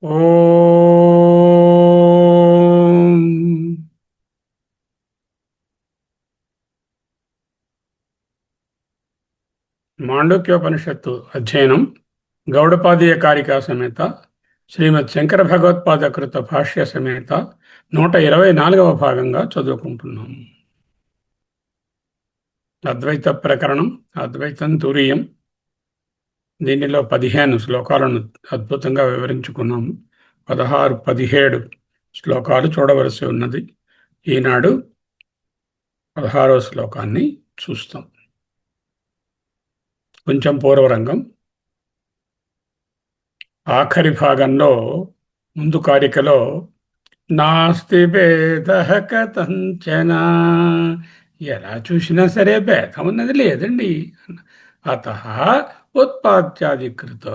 ఓం మాండూక్యోపనిషత్తు అధ్యయనం గౌడపాదీయ కారికా సమేత శ్రీమద్ శంకర భగవత్పాద కృత భాష్య సమేత 124వ భాగంగా చదువుకుంటున్నాము. అద్వైత ప్రకరణం, అద్వైతం తురీయం. దీనిలో 15 శ్లోకాలను అద్భుతంగా వివరించుకున్నాము. 16, 17 శ్లోకాలు చూడవలసి ఉన్నది. ఈనాడు 16వ శ్లోకాన్ని చూస్తాం. కొంచెం పూర్వరంగం. ఆఖరి భాగంలో ముందు కారికలో నాస్తి భేద కథంచన, ఎలా చూసినా సరే భేదం ఉన్నది లేదండి. అత ఉత్పాద్యాదికృత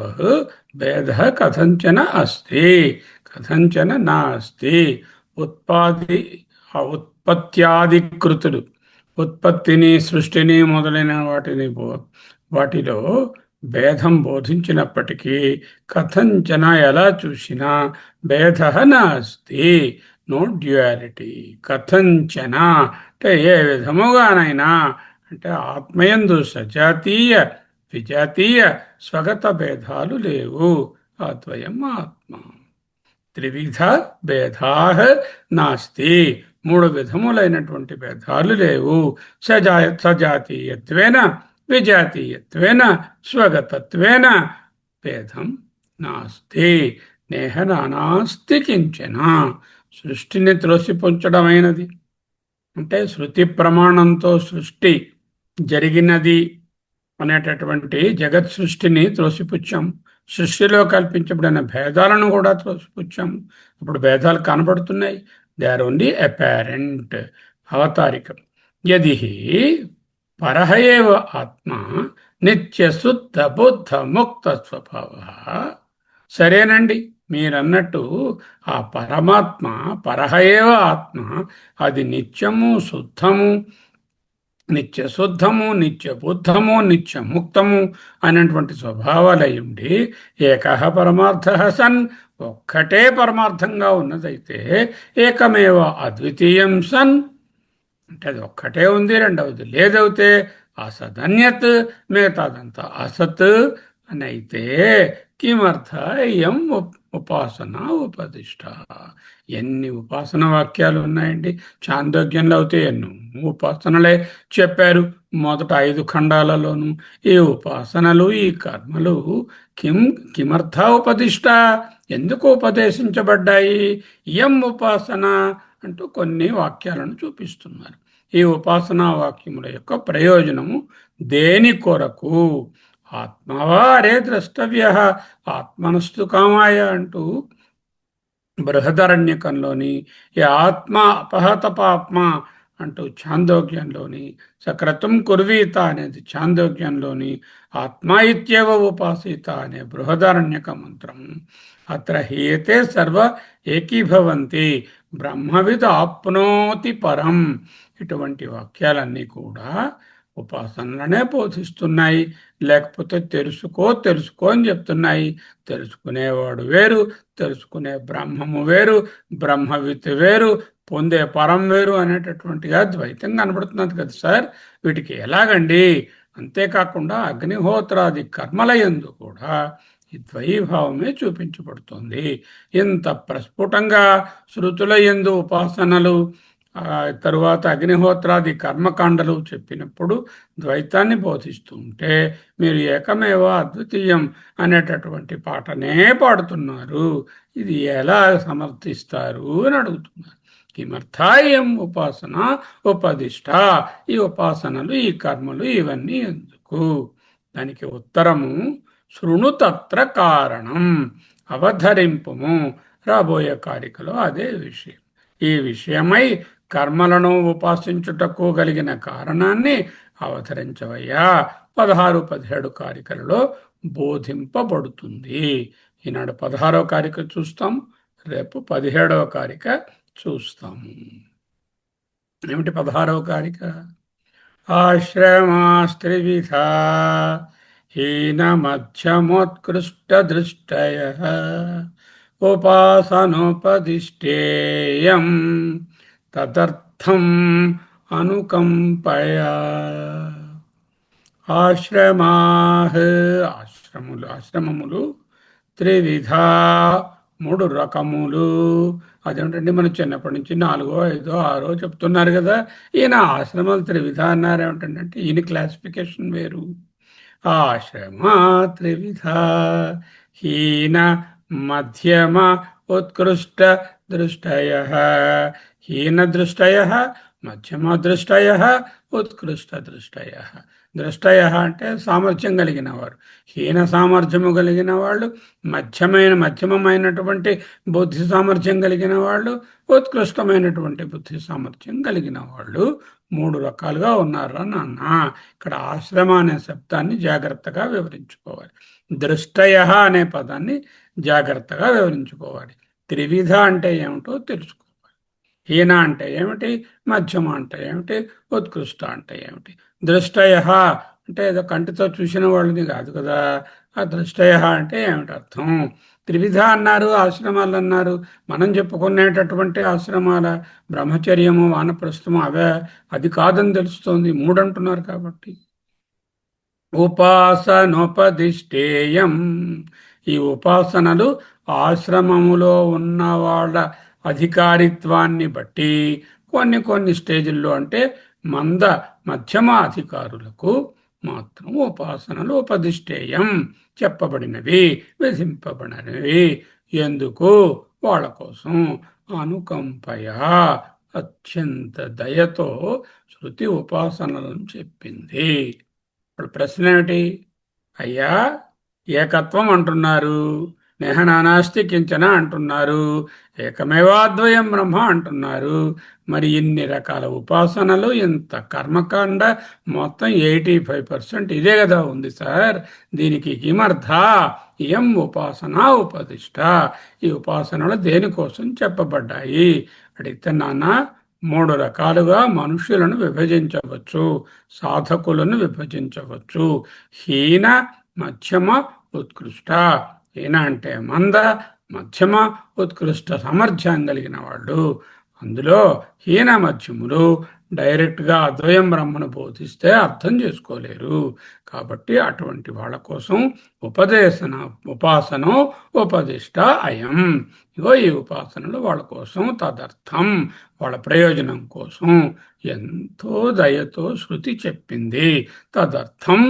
భేద కథంచన అస్తి, కథంచన నాస్తి. ఉత్పాది ఉత్పత్యాదికృతుడు, ఉత్పత్తిని సృష్టిని మొదలైన వాటిలో భేదం బోధించినప్పటికీ కథంచన ఎలా చూసినా భేద నాస్తి, నో డ్యుయాలిటీ. కథంచన అంటే ఏ విధముగానైనా, అంటే ఆత్మయందు సజాతీయ విజాతీయ స్వగత భేదాలు లేవు. అద్వయం ఆత్మ. త్రివిధ భేదా నాస్తి, 3 విధములైనటువంటి భేదాలు లేవు. సజాతీయత్వేన విజాతీయత్వేన స్వగతత్వేన భేదం నాస్తి. నేహ నానాస్తి కించన. సృష్టిని త్రోసిపుంచడమైనది అంటే శృతి ప్రమాణంతో సృష్టి జరిగినది అనేటటువంటి జగత్ సృష్టిని త్రోసిపుచ్చాం. సృష్టిలో కల్పించబడిన భేదాలను కూడా త్రోసిపుచ్చాము. ఇప్పుడు భేదాలు కనబడుతున్నాయి. దే ఆర్ ఓన్లీ అపారెంట్, అవతారికం. యది పరహ ఏవ ఆత్మ నిత్య శుద్ధ బుద్ధ ముక్త స్వభావ. సరేనండి, మీరన్నట్టు ఆ పరమాత్మ పరహ ఏవ ఆత్మ, అది నిత్యము శుద్ధము, నిత్య శుద్ధము, నిత్య బుద్ధము, నిత్య ముక్తము అనేటువంటి స్వభావాలయుండి ఏకః పరమార్థ సన్, ఒక్కటే పరమార్థంగా ఉన్నదైతే ఏకమేవ అద్వితీయం సన్, అంటే అది ఒక్కటే ఉంది, రెండవది లేదవుతే అసదన్యత్, మిగతాదంతా అసత్ అని అయితే కిమర్థ ఇయం ఉపాసన ఉపదిష్ట. ఎన్ని ఉపాసన వాక్యాలు ఉన్నాయండి. చాందోగ్యంలో అయితే ఎన్నో ఉపాసనలే చెప్పారు. మొదట 5 ఖండాలలోనూ ఈ ఉపాసనలు, ఈ కర్మలు కిమర్థ ఉపదిష్ట, ఎందుకు ఉపదేశించబడ్డాయి? ఇయం ఉపాసన అంటూ కొన్ని వాక్యాలను చూపిస్తున్నారు. ఈ ఉపాసనా వాక్యముల యొక్క ప్రయోజనము దేని కొరకు? ఆత్మవా అరే ద్రష్టవ్య, ఆత్మనస్తు కామాయ అంటూ బృహదరణ్యకంలోని ఈ ఆత్మ అపహత పాప్మ అంటూ ఛాందోగ్యంలోని, సక్రతుం కుర్వీత అనేది ఛాందోగ్యంలోని, ఆత్మ ఇత్యేవ ఉపాసిత అనే బృహదరణ్యక మంత్రం. అత్ర హీయతే సర్వ ఏకీభవంతి, బ్రహ్మవిద్ ఆప్నోతి పరం. ఇటువంటి వాక్యాలన్నీ కూడా ఉపాసనలనే బోధిస్తున్నాయి. లేకపోతే తెలుసుకో అని చెప్తున్నాయి. తెలుసుకునేవాడు వేరు, తెలుసుకునే బ్రహ్మము వేరు, బ్రహ్మవిత్ వేరు, పొందే పరం వేరు అనేటటువంటిగా ద్వైతం కనబడుతున్నది కదా సార్. వీటికి ఎలాగండి? అంతేకాకుండా అగ్నిహోత్రాది కర్మల యందు కూడా ఈ ద్వైభావమే చూపించబడుతుంది. ఇంత ప్రస్ఫుటంగా శృతుల యందు ఉపాసనలు, తరువాత అగ్నిహోత్రాది కర్మకాండలు చెప్పినప్పుడు ద్వైతాన్ని బోధిస్తూ ఉంటే మీరు ఏకమేవ అద్వితీయం అనేటటువంటి పాటనే పాడుతున్నారు. ఇది ఎలా సమర్థిస్తారు అని అడుగుతున్నారు. కిమర్థాయం ఉపాసన ఉపదిష్ట, ఈ ఉపాసనలు, ఈ కర్మలు ఇవన్నీ ఎందుకు? దానికి ఉత్తరము శృణు తత్ర కారణం, అవధరింపుము. రాబోయే కారికలో అదే విషయం. ఈ విషయమై కర్మలను ఉపాసించుటకు కలిగిన కారణాన్ని అవతరించవయ్యా 16, 17 కారికలలో బోధింపబడుతుంది. ఈనాడు 16వ కారిక చూస్తాం, రేపు 17వ కారిక చూస్తాము. ఏమిటి 16వ కారిక? ఆశ్రమాస్త్రివిధ హీన మధ్యమోత్కృష్ట దృష్టయ ఉపాసనోపదిష్టేయం తదర్థం అనుకంపయా. ఆశ్రమాః ఆశ్రమములు త్రివిధ మూడు రకములు. అదేమిటండి మనం చిన్నప్పటి నుంచి నాలుగో ఐదో ఆరో చెప్తున్నారు కదా. ఈయన ఆశ్రమాలు త్రివిధ అన్నారు ఏమిటంటే ఈయన క్లాసిఫికేషన్ వేరు. ఆశ్రమ త్రివిధ హీన మధ్యమ ఉత్కృష్ట దృష్టయ. హీన దృష్టయ, మధ్యమ దృష్టయ, ఉత్కృష్ట దృష్టయ. దృష్టయ అంటే సామర్థ్యం కలిగిన వారు, హీన సామర్థ్యము కలిగిన వాళ్ళు, మధ్యమమైనటువంటి బుద్ధి సామర్థ్యం కలిగిన వాళ్ళు, ఉత్కృష్టమైనటువంటి బుద్ధి సామర్థ్యం కలిగిన వాళ్ళు మూడు రకాలుగా ఉన్నారా నాన్న. ఇక్కడ ఆశ్రమ అనే శబ్దాన్ని జాగ్రత్తగా వివరించుకోవాలి. దృష్టయ అనే పదాన్ని జాగ్రత్తగా వివరించుకోవాలి. త్రివిధ అంటే ఏమిటో తెలుసుకోవాలి. హీన అంటే ఏమిటి, మధ్యమ అంటే ఏమిటి, ఉత్కృష్ట అంటే ఏమిటి. దృష్టయ అంటే ఏదో కంటితో చూసిన వాళ్ళని కాదు కదా. ఆ దృష్టయ అంటే ఏమిటి అర్థం. త్రివిధ అన్నారు, ఆశ్రమాలు అన్నారు. మనం చెప్పుకునేటటువంటి ఆశ్రమాల బ్రహ్మచర్యము వానప్రస్థము అవే, అది కాదని తెలుస్తోంది. మూడు అంటున్నారు కాబట్టి. ఉపాసనోపదిష్టేయం, ఈ ఉపాసనలు ఆశ్రమములో ఉన్న వాళ్ళ అధికారిత్వాన్ని బట్టి కొన్ని కొన్ని స్టేజ్ల్లో అంటే మధ్యమ అధికారులకు మాత్రం ఉపాసనలు ఉపదిష్టేయం చెప్పబడినవి, విధింపబడినవి. ఎందుకు? వాళ్ళ కోసం. అనుకంపయ, అత్యంత దయతో శృతి ఉపాసనలను చెప్పింది. ఇప్పుడు ప్రశ్న ఏమిటి? అయ్యా, ఏకత్వం అంటున్నారు, నేహనానాస్తి కించన అంటున్నారు, ఏకమేవాద్వయం బ్రహ్మ అంటున్నారు. మరి ఇన్ని రకాల ఉపాసనలు, ఇంత కర్మకాండ, మొత్తం 85% ఇదే కదా ఉంది సార్. దీనికి కిమర్థ ఇయం ఉపాసన ఉపదిష్ట. ఈ ఉపాసనలు దేనికోసం చెప్పబడ్డాయి అడిగితే, నాన్న మూడు రకాలుగా మనుష్యులను విభజించవచ్చు, సాధకులను విభజించవచ్చు. హీన, మధ్యమ, ఉత్కృష్ట. హీన అంటే మంద, మధ్యమ, ఉత్కృష్ట సామర్థ్యం కలిగిన వాళ్ళు. అందులో హీన మధ్యములు డైరెక్ట్గా అద్వయం బ్రహ్మను బోధిస్తే అర్థం చేసుకోలేరు. కాబట్టి అటువంటి వాళ్ళ కోసం ఉపాసన ఉపదిష్ట అయం. ఇగో ఈ ఉపాసనలు వాళ్ళ కోసం, తదర్థం వాళ్ళ ప్రయోజనం కోసం ఎంతో దయతో శృతి చెప్పింది. తదర్థం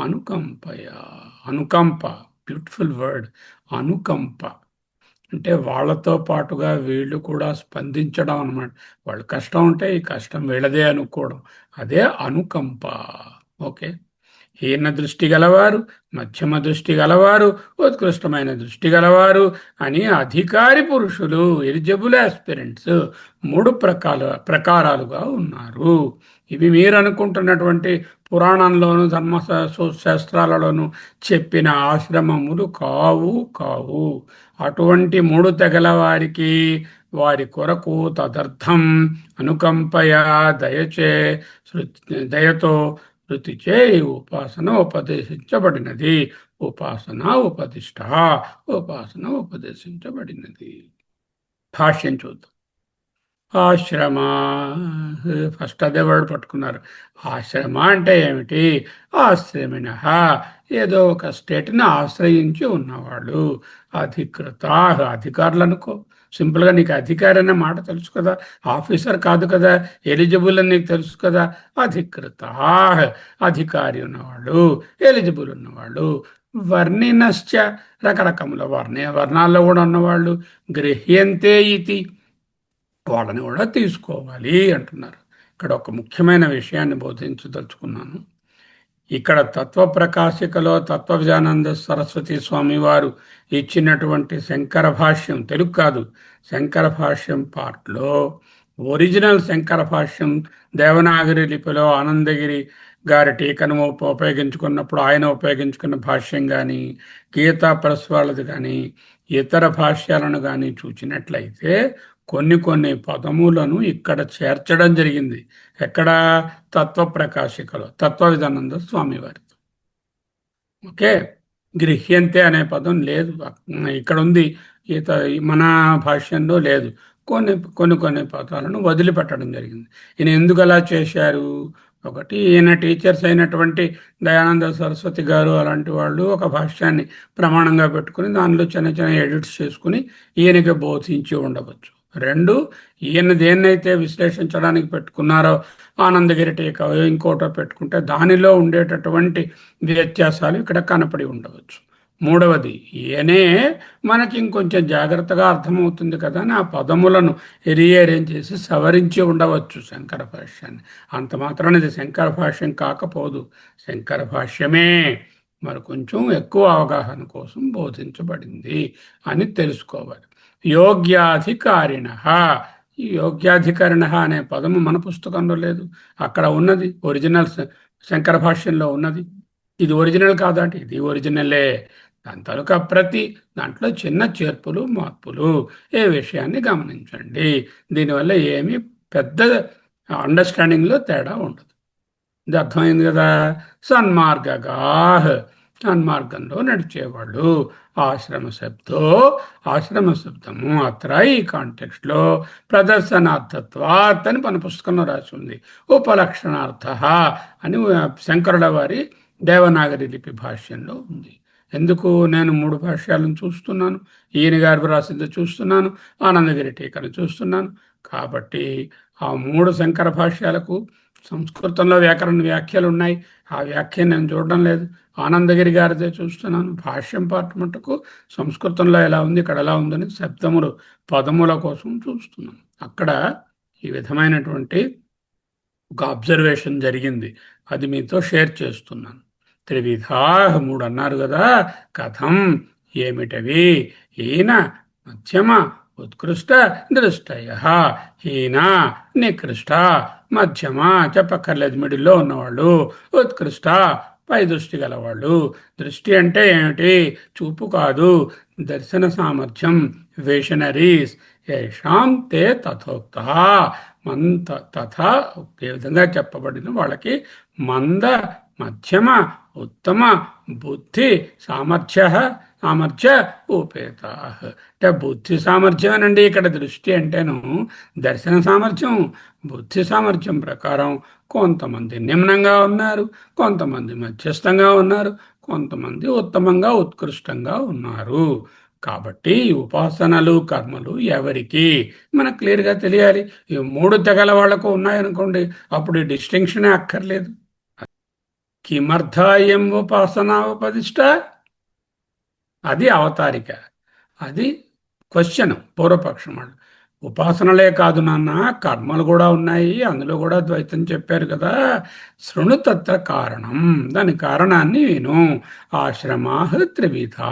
అనుకంపయ. అనుకంప, బ్యూటిఫుల్ వర్డ్. అనుకంప అంటే వాళ్ళతో పాటుగా వీళ్ళు కూడా స్పందించడం అన్నమాట. వాళ్ళు కష్టం ఉంటే ఈ కష్టం వీళ్ళదే అనుకోవడం, అదే అనుకంప. ఓకే. హీన దృష్టి గలవారు, మధ్యమ దృష్టి గలవారు, ఉత్కృష్టమైన దృష్టి గలవారు అని అధికారి పురుషులు, ఎలిజిబుల్ ఆస్పిరెంట్స్ మూడు ప్రకారాలుగా ఉన్నారు. ఇవి మీరు అనుకుంటున్నటువంటి పురాణంలోను ధర్మశాస్త్రాలలోను చెప్పిన ఆశ్రమములు కావు కావు. అటువంటి మూడు తెగల వారికి, వారి కొరకు తదర్థం అనుకంపయ, దయతో శృతిచే ఈ ఉపాసన ఉపదేశించబడినది. ఉపాసన ఉపదిష్ట, ఉపాసన ఉపదేశించబడినది. భాష్యం చూద్దాం. ఆశ్రమ, ఫస్ట్ అదే వర్డ్ పట్టుకున్నారు. ఆశ్రమ అంటే ఏమిటి? ఆశ్రమిణ, ఏదో ఒక స్టేట్ని ఆశ్రయించి ఉన్నవాళ్ళు. అధికృత, అధికారులు అనుకో. సింపుల్గా నీకు అధికారి అనే మాట తెలుసు కదా, ఆఫీసర్ కాదు కదా. ఎలిజిబుల్ అని నీకు తెలుసు కదా. అధికృత, అధికారి ఉన్నవాళ్ళు, ఎలిజిబుల్ ఉన్నవాళ్ళు. వర్ణినశ్చ, రకరకముల వర్ణాల్లో కూడా ఉన్నవాళ్ళు. గృహ్యంతే ఇతి, వాళ్ళని కూడా తీసుకోవాలి అంటున్నారు. ఇక్కడ ఒక ముఖ్యమైన విషయాన్ని బోధించదలుచుకున్నాను. ఇక్కడ తత్వప్రకాశికలో తత్వవిజయానంద సరస్వతి స్వామి వారు ఇచ్చినటువంటి శంకర భాష్యం, తెలుగు కాదు, శంకర భాష్యం పార్ట్లో ఒరిజినల్ శంకర భాష్యం దేవనాగరి లిపిలో ఆనందగిరి గారి టీకను ఉపయోగించుకున్నప్పుడు ఆయన ఉపయోగించుకున్న భాష్యం కానీ, గీతా ప్రెస్ వాళ్ళది కానీ, ఇతర భాష్యాలను కానీ చూచినట్లయితే కొన్ని కొన్ని పదములను ఇక్కడ చేర్చడం జరిగింది. ఎక్కడ? తత్వప్రకాశికలో తత్వవిధానంద స్వామి వారితో. ఓకే. గృహ్యంతే అనే పదం లేదు, ఇక్కడ ఉంది. మన భాష్యంలో లేదు. కొన్ని కొన్ని కొన్ని పదాలను వదిలిపెట్టడం జరిగింది. ఈయన ఎందుకు అలా చేశారు? ఒకటి, ఈయన టీచర్స్ అయినటువంటి దయానంద సరస్వతి గారు అలాంటి వాళ్ళు ఒక భాష్యాన్ని ప్రమాణంగా పెట్టుకుని దానిలో చిన్న చిన్న ఎడిట్స్ చేసుకుని ఈయనకి బోధించి ఉండవచ్చు. రెండు, ఈయన దేన్నైతే విశ్లేషించడానికి పెట్టుకున్నారో ఆనందగిరి టీకా ఇంకోటో పెట్టుకుంటే దానిలో ఉండేటటువంటి వ్యత్యాసాలు ఇక్కడ కనపడి ఉండవచ్చు. మూడవది, ఈయనే మనకి ఇంకొంచెం జాగ్రత్తగా అర్థమవుతుంది కదా అని ఆ పదములను రీఅరేంజ్ చేసి సవరించి ఉండవచ్చు శంకర భాష్యాన్ని. అంత మాత్రాన ఇది శంకర భాష్యం కాకపోదు, శంకర భాష్యమే మరి కొంచెం ఎక్కువ అవగాహన కోసం బోధించబడింది అని తెలుసుకోవాలి. యోగ్యాధికారిణ, ఈ యోగ్యాధికారిణ అనే పదము మన పుస్తకంలో లేదు, అక్కడ ఉన్నది ఒరిజినల్ శంకర భాష్యంలో ఉన్నది. ఇది ఒరిజినల్ కాదంటే ఇది ఒరిజినలే. దాని తాలూకా ప్రతి దాంట్లో చిన్న చేర్పులు మార్పులు ఏ విషయాన్ని గమనించండి. దీనివల్ల ఏమీ పెద్ద అండర్స్టాండింగ్లో తేడా ఉండదు. ఇది అర్థమైంది కదా. సన్మార్గగాహ్, సన్మార్గంలో నడిచేవాళ్ళు. ఆశ్రమ శబ్దము అత్ర ఈ కాంటెక్స్ట్లో ప్రదర్శనార్థత్వాత్ అని మన పుస్తకంలో రాసి ఉంది. ఉపలక్షణార్థ అని శంకరుల వారి దేవనాగరి లిపి భాష్యంలో ఉంది. ఎందుకు? నేను 3 భాష్యాలను చూస్తున్నాను, ఈయన గారు రాసింది చూస్తున్నాను, ఆనందగిరి టీకను చూస్తున్నాను. కాబట్టి ఆ 3 శంకర భాష్యాలకు సంస్కృతంలో వ్యాకరణ వ్యాఖ్యలు ఉన్నాయి. ఆ వ్యాఖ్య నేను చూడడం లేదు, ఆనందగిరి గారిదే చూస్తున్నాను. భాష్యం పార్ట్ మట్టుకు సంస్కృతంలో ఎలా ఉంది, ఇక్కడ ఎలా ఉందని శబ్దములు పదముల కోసం చూస్తున్నాను. అక్కడ ఈ విధమైనటువంటి ఒక అబ్జర్వేషన్ జరిగింది, అది మీతో షేర్ చేస్తున్నాను. త్రివిధా 3 అన్నారు కదా, కథం ఏమిటవి? హీన, మధ్యమ, ఉత్కృష్ట దృష్టయ. హీన, నికృష్ట, మధ్యమ చెప్పక్కర్లేదు, మిడిల్లో ఉన్నవాళ్ళు. ఉత్కృష్ట, పై దృష్టి గలవాళ్ళు. దృష్టి అంటే ఏమిటి? చూపు కాదు, దర్శన సామర్థ్యం. విషనరీస్ ఏషాం తే తథోక్త. మంద తథా ఏ విధంగా చెప్పబడిన వాళ్ళకి మంద, మధ్యమ, ఉత్తమ బుద్ధి సామర్థ్య ఉపేత. అంటే బుద్ధి సామర్థ్యమేనండి ఇక్కడ దృష్టి అంటేను. దర్శన సామర్థ్యం, బుద్ధి సామర్థ్యం ప్రకారం కొంతమంది నిమ్నంగా ఉన్నారు, కొంతమంది మధ్యస్థంగా ఉన్నారు, కొంతమంది ఉత్తమంగా ఉత్కృష్టంగా ఉన్నారు. కాబట్టి ఉపాసనలు కర్మలు ఎవరికి మనకు క్లియర్గా తెలియాలి. ఈ 3 తెగల వాళ్లకు ఉన్నాయనుకోండి, అప్పుడు ఈ డిస్టింక్షనే అక్కర్లేదు. కిమర్థాయం ఉపాసనా ఉపదిష్ట, అది అవతారిక, అది క్వశ్చన్ పూర్వపక్షం. వాళ్ళు ఉపాసనలే కాదు నాన్న, కర్మలు కూడా ఉన్నాయి, అందులో కూడా ద్వైతం చెప్పారు కదా. శృణు తత్ర కారణం, దాని కారణాన్ని విను. ఆశ్రమాహ త్రివిధా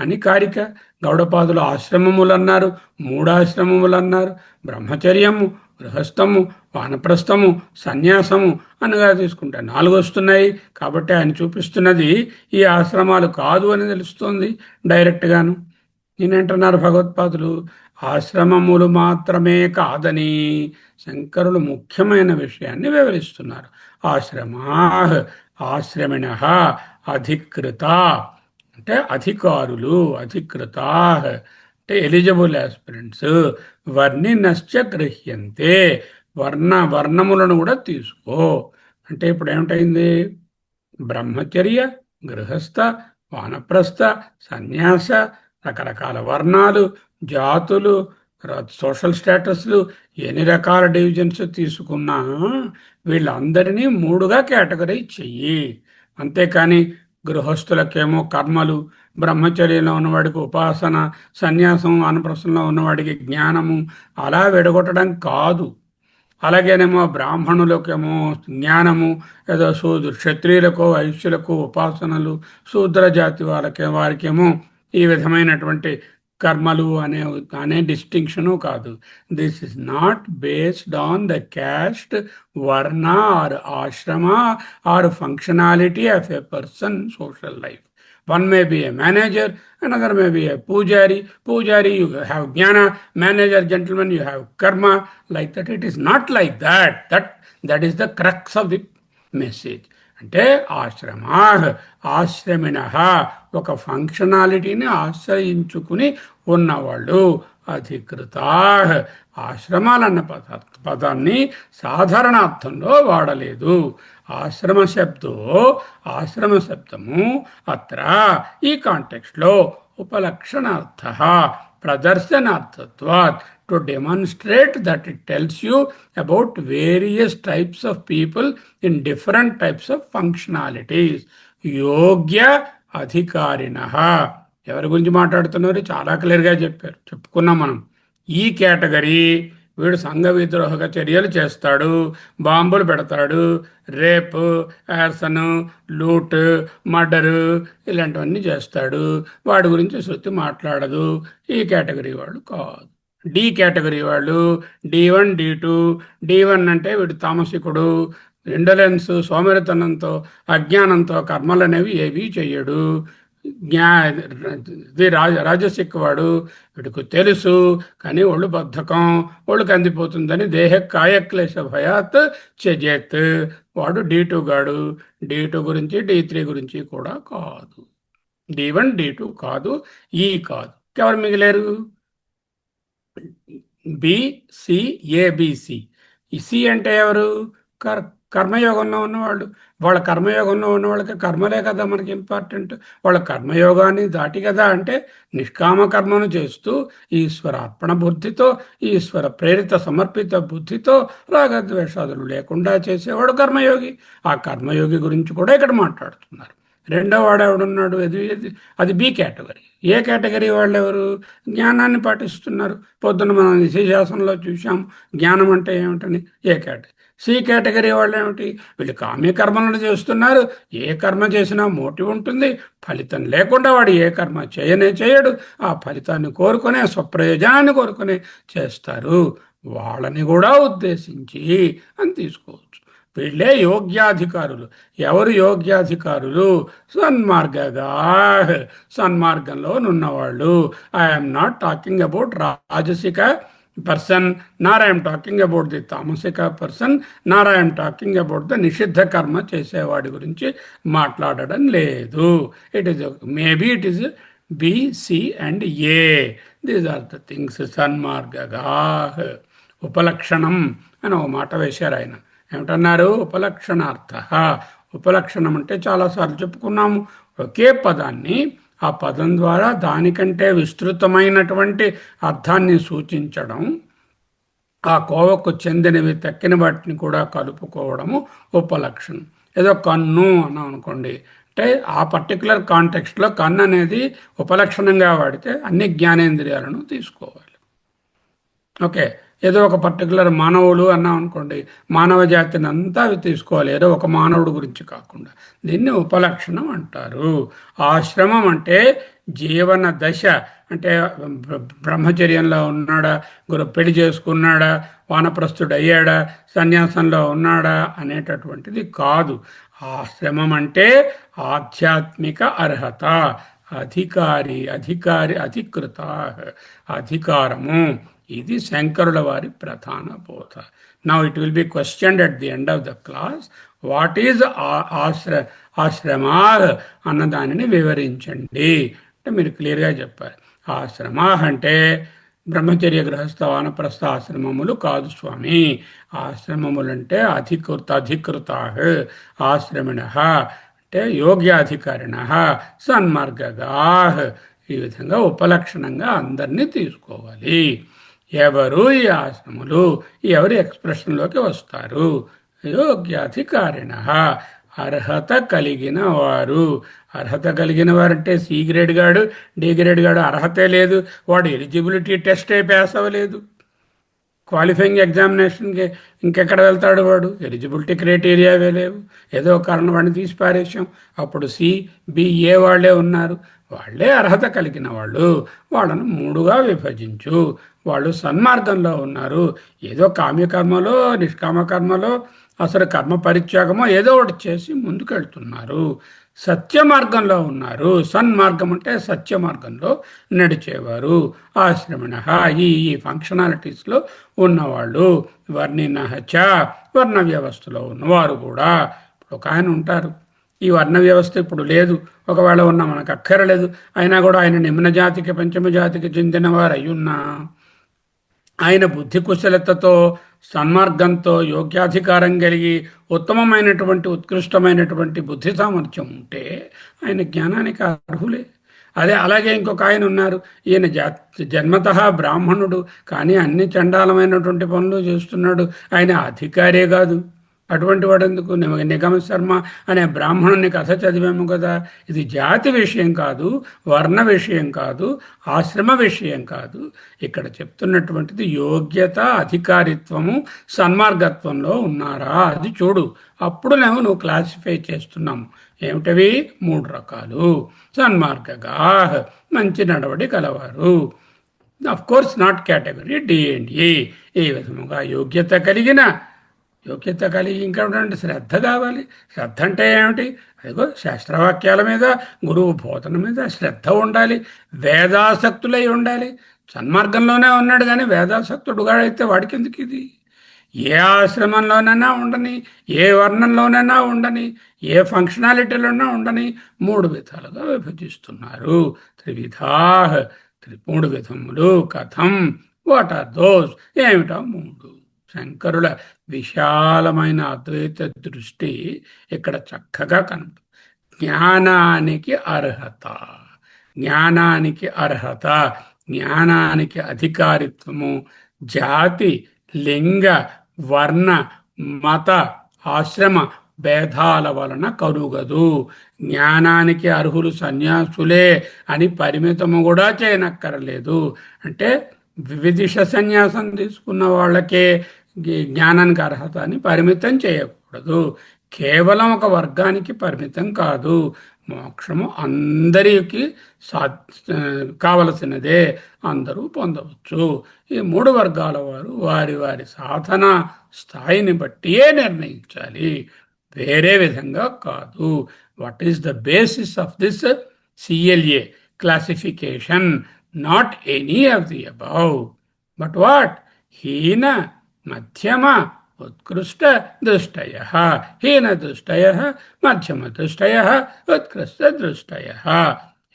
అని కారిక. గౌడపాదులు ఆశ్రమములు అన్నారు, 3 ఆశ్రమములు అన్నారు. బ్రహ్మచర్యము, గృహస్థము, వానప్రస్థము, సన్యాసము అనగా తీసుకుంటే 4 వస్తున్నాయి. కాబట్టి ఆయన చూపిస్తున్నది ఈ ఆశ్రమాలు కాదు అని తెలుస్తోంది డైరెక్ట్గాను. నేనంటున్నారు భగవత్పాదులు ఆశ్రమములు మాత్రమే కాదని శంకరులు ముఖ్యమైన విషయాన్ని వివరిస్తున్నారు. ఆశ్రమిణ అధికృత అంటే అధికారులు, అధికృత అంటే ఎలిజిబుల్ ఆస్పిరెంట్స్. వర్ణినశ్చ గృహ్యంతే, వర్ణములను కూడా తీసుకో. అంటే ఇప్పుడు ఏమిటైంది? బ్రహ్మచర్య, గృహస్థ, వానప్రస్థ, సన్యాస, రకరకాల వర్ణాలు, జాతులు, సోషల్ స్టేటస్లు, ఎన్ని రకాల డివిజన్స్ తీసుకున్నా వీళ్ళందరినీ 3గా కేటగరైజ్ చెయ్యి. అంతేకాని గృహస్థులకేమో కర్మలు, బ్రహ్మచర్యంలో ఉన్నవాడికి ఉపాసన, సన్యాసం, వానప్రస్థంలో ఉన్నవాడికి జ్ఞానము అలా విడగొట్టడం కాదు. అలాగేనేమో బ్రాహ్మణులకేమో జ్ఞానము, ఏదో క్షత్రియులకు, వైశ్యులకు ఉపాసనలు, శూద్ర జాతి వారికేమో ఈ విధమైనటువంటి కర్మలు అనే డిస్టింక్షను కాదు. This is not based on the caste, varna or ashrama or functionality of a person social life. One may be a manager, another may be a pujari. Pujari, you have jnana. Manager, gentleman, you have karma. Like that, it is not like that. That is the crux of the message. అంటే ఆశ్రమా, ఆశ్రమిణ, ఒక ఫంక్షనాలిటీని ఆశ్రయించుకుని ఉన్నవాళ్ళు. అధికృతా, ఆశ్రమాలన్న పదాన్ని సాధారణ అర్థంలో వాడలేదు. ఆశ్రమ శబ్దము అత్ర ఈ కాంటెక్స్ట్లో ఉపలక్షణార్థ ప్రదర్శనార్థత్వాత్, to demonstrate that it tells you about various types of people in different types of functionalities. యోగ్య అధికారిణ, ఎవరి గురించి మాట్లాడుతున్నారు చాలా క్లియర్గా చెప్పుకున్నాం మనం. ఈ కేటగిరీ, వీడు సంఘ విద్రోహక చర్యలు చేస్తాడు, బాంబులు పెడతాడు, రేపు, యార్సను, లూట్, మర్డరు ఇలాంటివన్నీ చేస్తాడు, వాడి గురించి శృతి మాట్లాడదు. ఈ కేటగిరీ వాళ్ళు కాదు. డి కేటగిరీ వాళ్ళు D1 D2. D1 అంటే వీడు తామసికుడు, ఇండోలెన్స్, సోమరితనంతో అజ్ఞానంతో కర్మలనేవి ఏవీ చెయ్యడు. రాజసిక్ వాడు, వీడికి తెలుసు కానీ ఒళ్ళు బద్ధకం, ఒళ్ళు కందిపోతుందని దేహ కాయక్లేశ భయాత్ చెజేత్, వాడు D2 గాడు. D2 గురించి D3 గురించి కూడా కాదు. D1 D2 కాదు, ఈ కాదు. ఎవరు మిగిలేరు? BC, ABC. ఈ సి అంటే ఎవరు? కర్మయోగంలో ఉన్నవాళ్ళు. వాళ్ళ కర్మయోగంలో ఉన్న వాళ్ళకి కర్మలే కదా మనకి ఇంపార్టెంట్. వాళ్ళ కర్మయోగాన్ని దాటి కదా, అంటే నిష్కామ కర్మను చేస్తూ ఈశ్వరార్పణ బుద్ధితో, ఈశ్వర ప్రేరిత సమర్పిత బుద్ధితో రాగద్వేషాదులు లేకుండా చేసేవాడు కర్మయోగి. ఆ కర్మయోగి గురించి కూడా ఇక్కడ మాట్లాడుతున్నారు. రెండో వాడు ఎవడున్నాడు? అది బి కేటగిరీ. ఏ కేటగిరీ వాళ్ళు ఎవరు? జ్ఞానాన్ని పాటిస్తున్నారు. పొద్దున్న మనం నిశేషాసనంలో చూసాం జ్ఞానం అంటే ఏమిటని. ఏ కేటగిరీ. సి కేటగిరీ వాళ్ళు ఏమిటి? వీళ్ళు కామ్య కర్మలను చేస్తున్నారు. ఏ కర్మ చేసినా మోటివ్ ఉంటుంది, ఫలితం లేకుండా వాడు ఏ కర్మ చేయడు. ఆ ఫలితాన్ని కోరుకునే, స్వప్రయోజనాన్ని కోరుకునే చేస్తారు. వాళ్ళని కూడా ఉద్దేశించి అని తీసుకోవచ్చు. వీళ్ళే యోగ్యాధికారులు. ఎవరు యోగ్యాధికారులు? సన్మార్గగా, సన్మార్గంలో ఉన్నవాళ్ళు. ఐఎమ్ నాట్ టాకింగ్ అబౌట్ రాజసిక person, nor I'm talking about the తామసిక person, nor I'm talking about the నిషిద్ధ కర్మ చేసేవాడి గురించి మాట్లాడడం లేదు. It is maybe it is B, C and A. These are the things. సన్మార్గగా. ఉపలక్షణం అని ఒక మాట వేశారు ఆయన. ఏమిటన్నారు? ఉపలక్షణార్థ. ఉపలక్షణం అంటే చాలాసార్లు చెప్పుకున్నాము. ఒకే పదాన్ని ఆ పదం ద్వారా దానికంటే విస్తృతమైనటువంటి అర్థాన్ని సూచించడం, ఆ కోవకు చెందినవి తక్కిన వాటిని కూడా కలుపుకోవడము ఉపలక్షణం. ఏదో కన్ను అన్నాం అనుకోండి, అంటే ఆ పర్టికులర్ కాంటెక్స్ట్లో కన్ను అనేది ఉపలక్షణంగా వాడితే అన్ని జ్ఞానేంద్రియాలను తీసుకోవాలి. ఓకే. ఏదో ఒక పర్టికులర్ మానవులు అన్నాం అనుకోండి, మానవ జాతిని అంతా అవి తీసుకోవాలి, ఏదో ఒక మానవుడు గురించి కాకుండా. దీన్ని ఉపలక్షణం అంటారు. ఆశ్రమం అంటే జీవన దశ. అంటే బ్రహ్మచర్యంలో ఉన్నాడా, పెళ్లి చేసుకున్నాడా, వానప్రస్థుడు అయ్యాడా, సన్యాసంలో ఉన్నాడా అనేటటువంటిది కాదు. ఆశ్రమం అంటే ఆధ్యాత్మిక అర్హత. అధికృత, అధికారము. ఇది శంకరుల వారి ప్రధాన బోధ. Now it will be questioned at the end of the class. What is ఆశ్రమా అన్న దానిని వివరించండి అంటే మీరు క్లియర్గా చెప్పారు. ఆశ్రమా అంటే బ్రహ్మచర్య గృహస్థ వానప్రస్థ ఆశ్రమములు కాదు స్వామి. ఆశ్రమములంటే అధికృత ఆశ్రమిణ అంటే యోగ్యాధికారిణ సన్మార్గగా. ఈ విధంగా ఉపలక్షణంగా అందరినీ తీసుకోవాలి. ఎవరు ఈ ఆశ్రములు, ఎవరి ఎక్స్ప్రెషన్లోకి వస్తారు? యోగ్యాధికారిణ, అర్హత కలిగిన వారు. అర్హత కలిగిన వారంటే సి గ్రేడ్ గాడు, డి గ్రేడ్ గాడు అర్హతే లేదు, వాడు ఎలిజిబిలిటీ టెస్టే పాస్ అవ్వలేదు, క్వాలిఫైయింగ్ ఎగ్జామినేషన్కి ఇంకెక్కడ వెళ్తాడు వాడు? ఎలిజిబిలిటీ క్రైటీరియావే లేవు, ఏదో కారణం వాడిని తీసి పారేసాం. అప్పుడు సి, బి, ఏ వాళ్ళే ఉన్నారు. వాళ్ళే అర్హత కలిగిన వాళ్ళు. వాళ్ళను 3గా విభజించు. వాళ్ళు సన్మార్గంలో ఉన్నారు. ఏదో కామ్యకర్మలో, నిష్కామ కర్మలో, అసలు కర్మ పరిత్యాగమో ఏదో ఒకటి చేసి ముందుకెళ్తున్నారు. సత్య మార్గంలో ఉన్నారు. సన్మార్గం అంటే సత్య మార్గంలో నడిచేవారు. ఆశ్రమిణ ఈ ఫంక్షనాలిటీస్లో ఉన్నవాళ్ళు. వర్ణిన వర్ణ వ్యవస్థలో ఉన్నవారు కూడా. ఒక ఆయన ఉంటారు, ఈ వర్ణ వ్యవస్థ ఇప్పుడు లేదు, ఒకవేళ ఉన్నా మనకు అక్కరలేదు, అయినా కూడా ఆయన నిమ్న జాతికి పంచమ జాతికి చెందిన వారు అయ్యున్నా ఆయన బుద్ధి కుశలతతో సన్మార్గంతో యోగ్యాధికారం కలిగి ఉత్తమమైనటువంటి ఉత్కృష్టమైనటువంటి బుద్ధి సామర్థ్యం ఉంటే ఆయన జ్ఞానానికి అర్హులే. అలాగే ఇంకొక ఆయన ఉన్నారు, ఈయన జన్మత బ్రాహ్మణుడు, కానీ అన్ని చండాలమైనటువంటి పనులు చేస్తున్నాడు, ఆయన అధికారే కాదు. అటువంటి వాడు ఎందుకు? నిగమ శర్మ అనే బ్రాహ్మణుని కథ చదివాము కదా. ఇది జాతి విషయం కాదు, వర్ణ విషయం కాదు, ఆశ్రమ విషయం కాదు. ఇక్కడ చెప్తున్నటువంటిది యోగ్యత, అధికారిత్వము, సన్మార్గత్వంలో ఉన్నారా అది చూడు. అప్పుడు నువ్వు క్లాసిఫై చేస్తున్నాము. ఏమిటవి? 3 రకాలు. సన్మార్గగా, మంచి నడవడి కలవారు. Of course not category D and A. ఈ విధముగా యోగ్యత కలిగి ఇంకా ఉండండి, శ్రద్ధ కావాలి. శ్రద్ధ అంటే ఏమిటి? అదిగో శాస్త్రవాక్యాల మీద, గురువు బోధన మీద శ్రద్ధ ఉండాలి, వేదాసక్తులై ఉండాలి. సన్మార్గంలోనే ఉన్నాడు కానీ వేదాసక్తుడుగా అయితే వాడికి ఎందుకు ఇది? ఏ ఆశ్రమంలోనైనా ఉండని, ఏ వర్ణంలోనైనా ఉండని, ఏ ఫంక్షనాలిటీలోనైనా ఉండని 3 విధాలుగా విభజిస్తున్నారు. త్రివిధా, 3 విధములు. కథం, వాట్ ఆర్ దోస్? ఏమిటా 3? శంకరుల విశాలమైన అద్వైత దృష్టి ఇక్కడ చక్కగా కనపడు. జ్ఞానానికి అర్హత, జ్ఞానానికి అర్హత, జ్ఞానానికి అధికారిత్వము జాతి, లింగ, వర్ణ, మత, ఆశ్రమ భేదాల వలన కలుగదు. జ్ఞానానికి అర్హులు సన్యాసులే అని పరిమితము కూడా చేయనక్కరలేదు. అంటే వివిధిష సన్యాసం తీసుకున్న వాళ్ళకే జ్ఞానానికి అర్హత అని పరిమితం చేయకూడదు. కేవలం ఒక వర్గానికి పరిమితం కాదు. మోక్షము అందరికీ కావలసినదే, అందరూ పొందవచ్చు. ఈ 3 వర్గాల వారు వారి వారి సాధన స్థాయిని బట్టియే నిర్ణయించాలి, వేరే విధంగా కాదు. What is the basis of this CLA classification? Not any of the above, but what? హీన, మధ్యమ, ఉత్కృష్ట దృష్టయః. హీన దృష్టయః, మధ్యమ దృష్టయః, ఉత్కృష్ట దృష్టయః.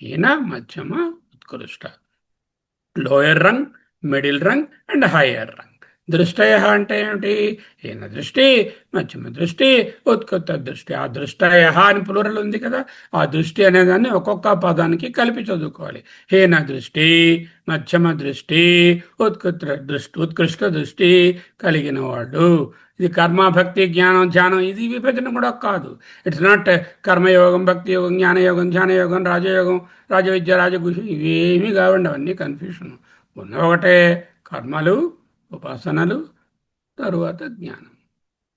హీన, మధ్యమ, ఉత్కృష్ట. Lower rung, middle rung and higher rung. దృష్టయ అంటే ఏమిటి? హీన దృష్టి, మధ్యమ దృష్టి, ఉత్కృష్ట దృష్టి. ఆ దృష్టయ అని ప్లూరల్ ఉంది కదా, ఆ దృష్టి అనేదాన్ని ఒక్కొక్క పదానికి కలిపి చదువుకోవాలి. హీన దృష్టి, మధ్యమ దృష్టి, ఉత్కృష్ట దృష్టి కలిగిన వాళ్ళు. ఇది కర్మ, భక్తి, జ్ఞానం, ధ్యానం, ఇది విభజన కూడా కాదు. ఇట్స్ నాట్ కర్మయోగం, భక్తి యోగం, జ్ఞానయోగం, ధ్యానయోగం, రాజయోగం, రాజవిద్య, రాజగుషి, ఇవేమీ కావండి. అవన్నీ కన్ఫ్యూషన్. ఉన్న ఒకటే, కర్మలు, ఉపాసనలు, తరువాత జ్ఞానం.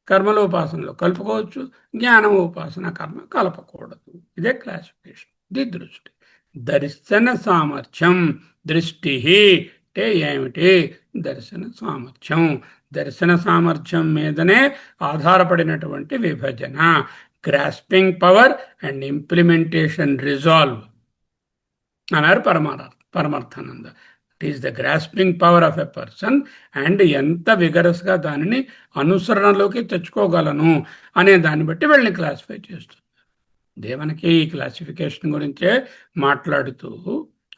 కర్మలు ఉపాసనలు కలుపుకోవచ్చు, జ్ఞానం ఉపాసన కర్మ కలపకూడదు. ఇదే క్లాసిఫికేషన్. ఇది దృష్టి. దర్శన సామర్థ్యం. దృష్టి అంటే ఏమిటి? దర్శన సామర్థ్యం. దర్శన సామర్థ్యం మీదనే ఆధారపడినటువంటి విభజన. Grasping power and implementation resolve అన్నారు Paramarthananda. It is the grasping power of a person and ఎంత విగరస్గా దానిని అనుసరణలోకి తెచ్చుకోగలను అనే దాన్ని బట్టి వీళ్ళని క్లాసిఫై చేస్తుంది. దేవునికి ఈ క్లాసిఫికేషన్ గురించే మాట్లాడుతూ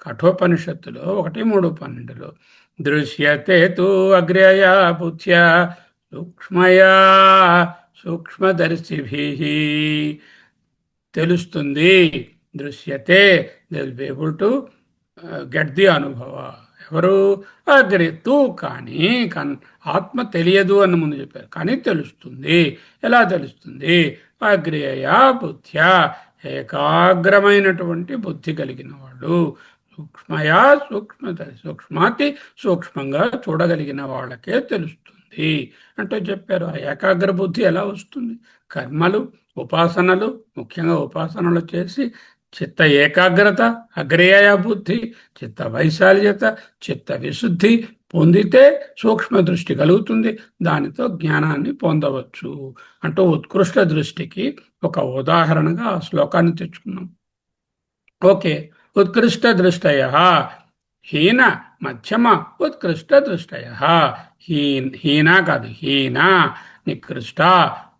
కఠోపనిషత్తులో 1:3-12 దృశ్యతే తు అగ్రయా బుద్ధ్యా సూక్ష్మయా సూక్ష్మదర్శిభిః. తెలుస్తుంది. దృశ్యతే, they will be able to get the అనుభవ. ఎవరు? అగ్రతు. కానీ ఆత్మ తెలియదు అని ముందు చెప్పారు, కానీ తెలుస్తుంది. ఎలా తెలుస్తుంది? అగ్రయా బుద్ధ్యా, ఏకాగ్రమైనటువంటి బుద్ధి కలిగిన వాళ్ళు. సూక్ష్మయా సూక్ష్మాతి సూక్ష్మంగా చూడగలిగిన వాళ్ళకే తెలుస్తుంది అంటే చెప్పారు. ఆ ఏకాగ్ర బుద్ధి ఎలా వస్తుంది? కర్మలు, ఉపాసనలు, ముఖ్యంగా ఉపాసనలు చేసి చిత్త ఏకాగ్రత, అగ్రయ బుద్ధి, చిత్త వైశాల్యత, చిత్త విశుద్ధి పొందితే సూక్ష్మ దృష్టి కలుగుతుంది. దానితో జ్ఞానాన్ని పొందవచ్చు అంటూ ఉత్కృష్ట దృష్టికి ఒక ఉదాహరణగా ఆ శ్లోకాన్ని తెచ్చుకున్నాం. ఓకే. ఉత్కృష్ట దృష్టయ హీన, మధ్యమ, ఉత్కృష్ట దృష్టయ. హీన కాదు, హీన, నికృష్ట,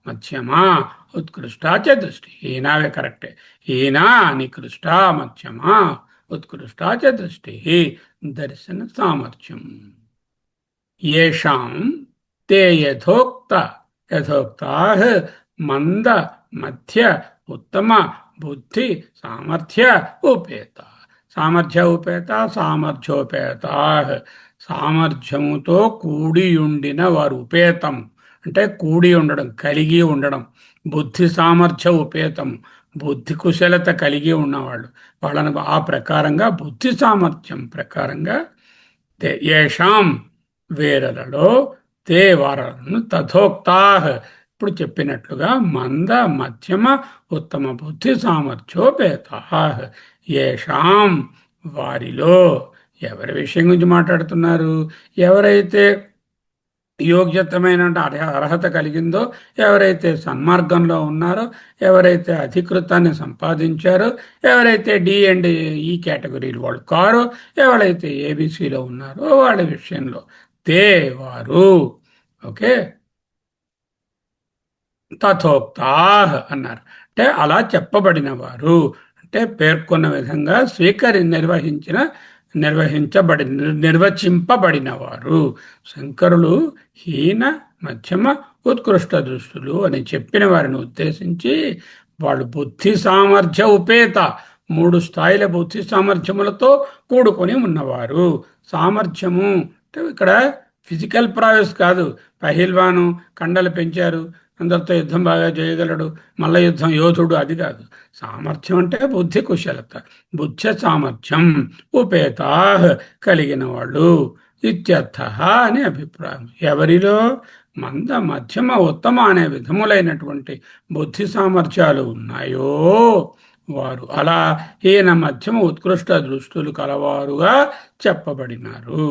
మధ్యమ, ఉత్కృష్టా చ దృష్టి. హీనావే కరెక్టే. హీనా నికృష్టా మధ్యమా ఉత్కృష్టా చ దృష్టి దర్శన సామర్థ్యం. येषां ते యథోక్తాః మంద మధ్య ఉత్తమ బుద్ధి సామర్థ్య ఉపేత. సామర్థ్య ఉపేత సామర్థ్యోపేతాః. సామర్థ్యముతో కూడియుండిన వారు. ఉపేతం అంటే కూడి ఉండడం, కలిగి ఉండడం. బుద్ధి సామర్థ్య ఉపేతం, బుద్ధి కుశలత కలిగి ఉన్నవాళ్ళు. వాళ్ళని ఆ ప్రకారంగా బుద్ధి సామర్థ్యం ప్రకారంగా ఏషాం వేరలలో తే వారలను తథోక్తాః ఇప్పుడు చెప్పినట్లుగా మంద మధ్యమ ఉత్తమ బుద్ధి సామర్థ్యోపేతాః. ఏషాం వారిలో. ఎవరి విషయం గురించి మాట్లాడుతున్నారు? ఎవరైతే యోగ్యతమైన అర్హత కలిగిందో, ఎవరైతే సన్మార్గంలో ఉన్నారో, ఎవరైతే అధికృతాన్ని సంపాదించారో, ఎవరైతే డి అండ్ ఈ కేటగిరీలు వాళ్ళు కారో, ఎవరైతే ఏబిసిలో ఉన్నారో వాళ్ళ విషయంలో తే వారు. ఓకే, తథోక్తాః అన్నారు. అంటే అలా చెప్పబడిన వారు, అంటే పేర్కొన్న విధంగా నిర్వచింపబడిన వారు. శంకరులు హీన మధ్యమ ఉత్కృష్ట దృష్టులు అని చెప్పిన వారిని ఉద్దేశించి వాళ్ళు బుద్ధి సామర్థ్య ఉపేత, 3 స్థాయిల బుద్ధి సామర్థ్యములతో కూడుకొని ఉన్నవారు. సామర్థ్యము అంటే ఇక్కడ ఫిజికల్ ప్రావెస్ కాదు. పహిల్వాను కండలు పెంచారు, అందరితో యుద్ధం బాగా చేయగలడు, మల్ల యుద్ధం యోధుడు, అది కాదు. సామర్థ్యం అంటే బుద్ధి కుశలత, బుద్ధి సామర్థ్యం ఉపేతా కలిగిన వాళ్ళు ఇత్యర్థ అని అభిప్రాయం. ఎవరిలో మంద మధ్యమ ఉత్తమ అనే విధములైనటువంటి బుద్ధి సామర్థ్యాలు ఉన్నాయో వారు అలా ఈయన మధ్యమ ఉత్కృష్ట దృష్టులు కలవారుగా చెప్పబడినారు.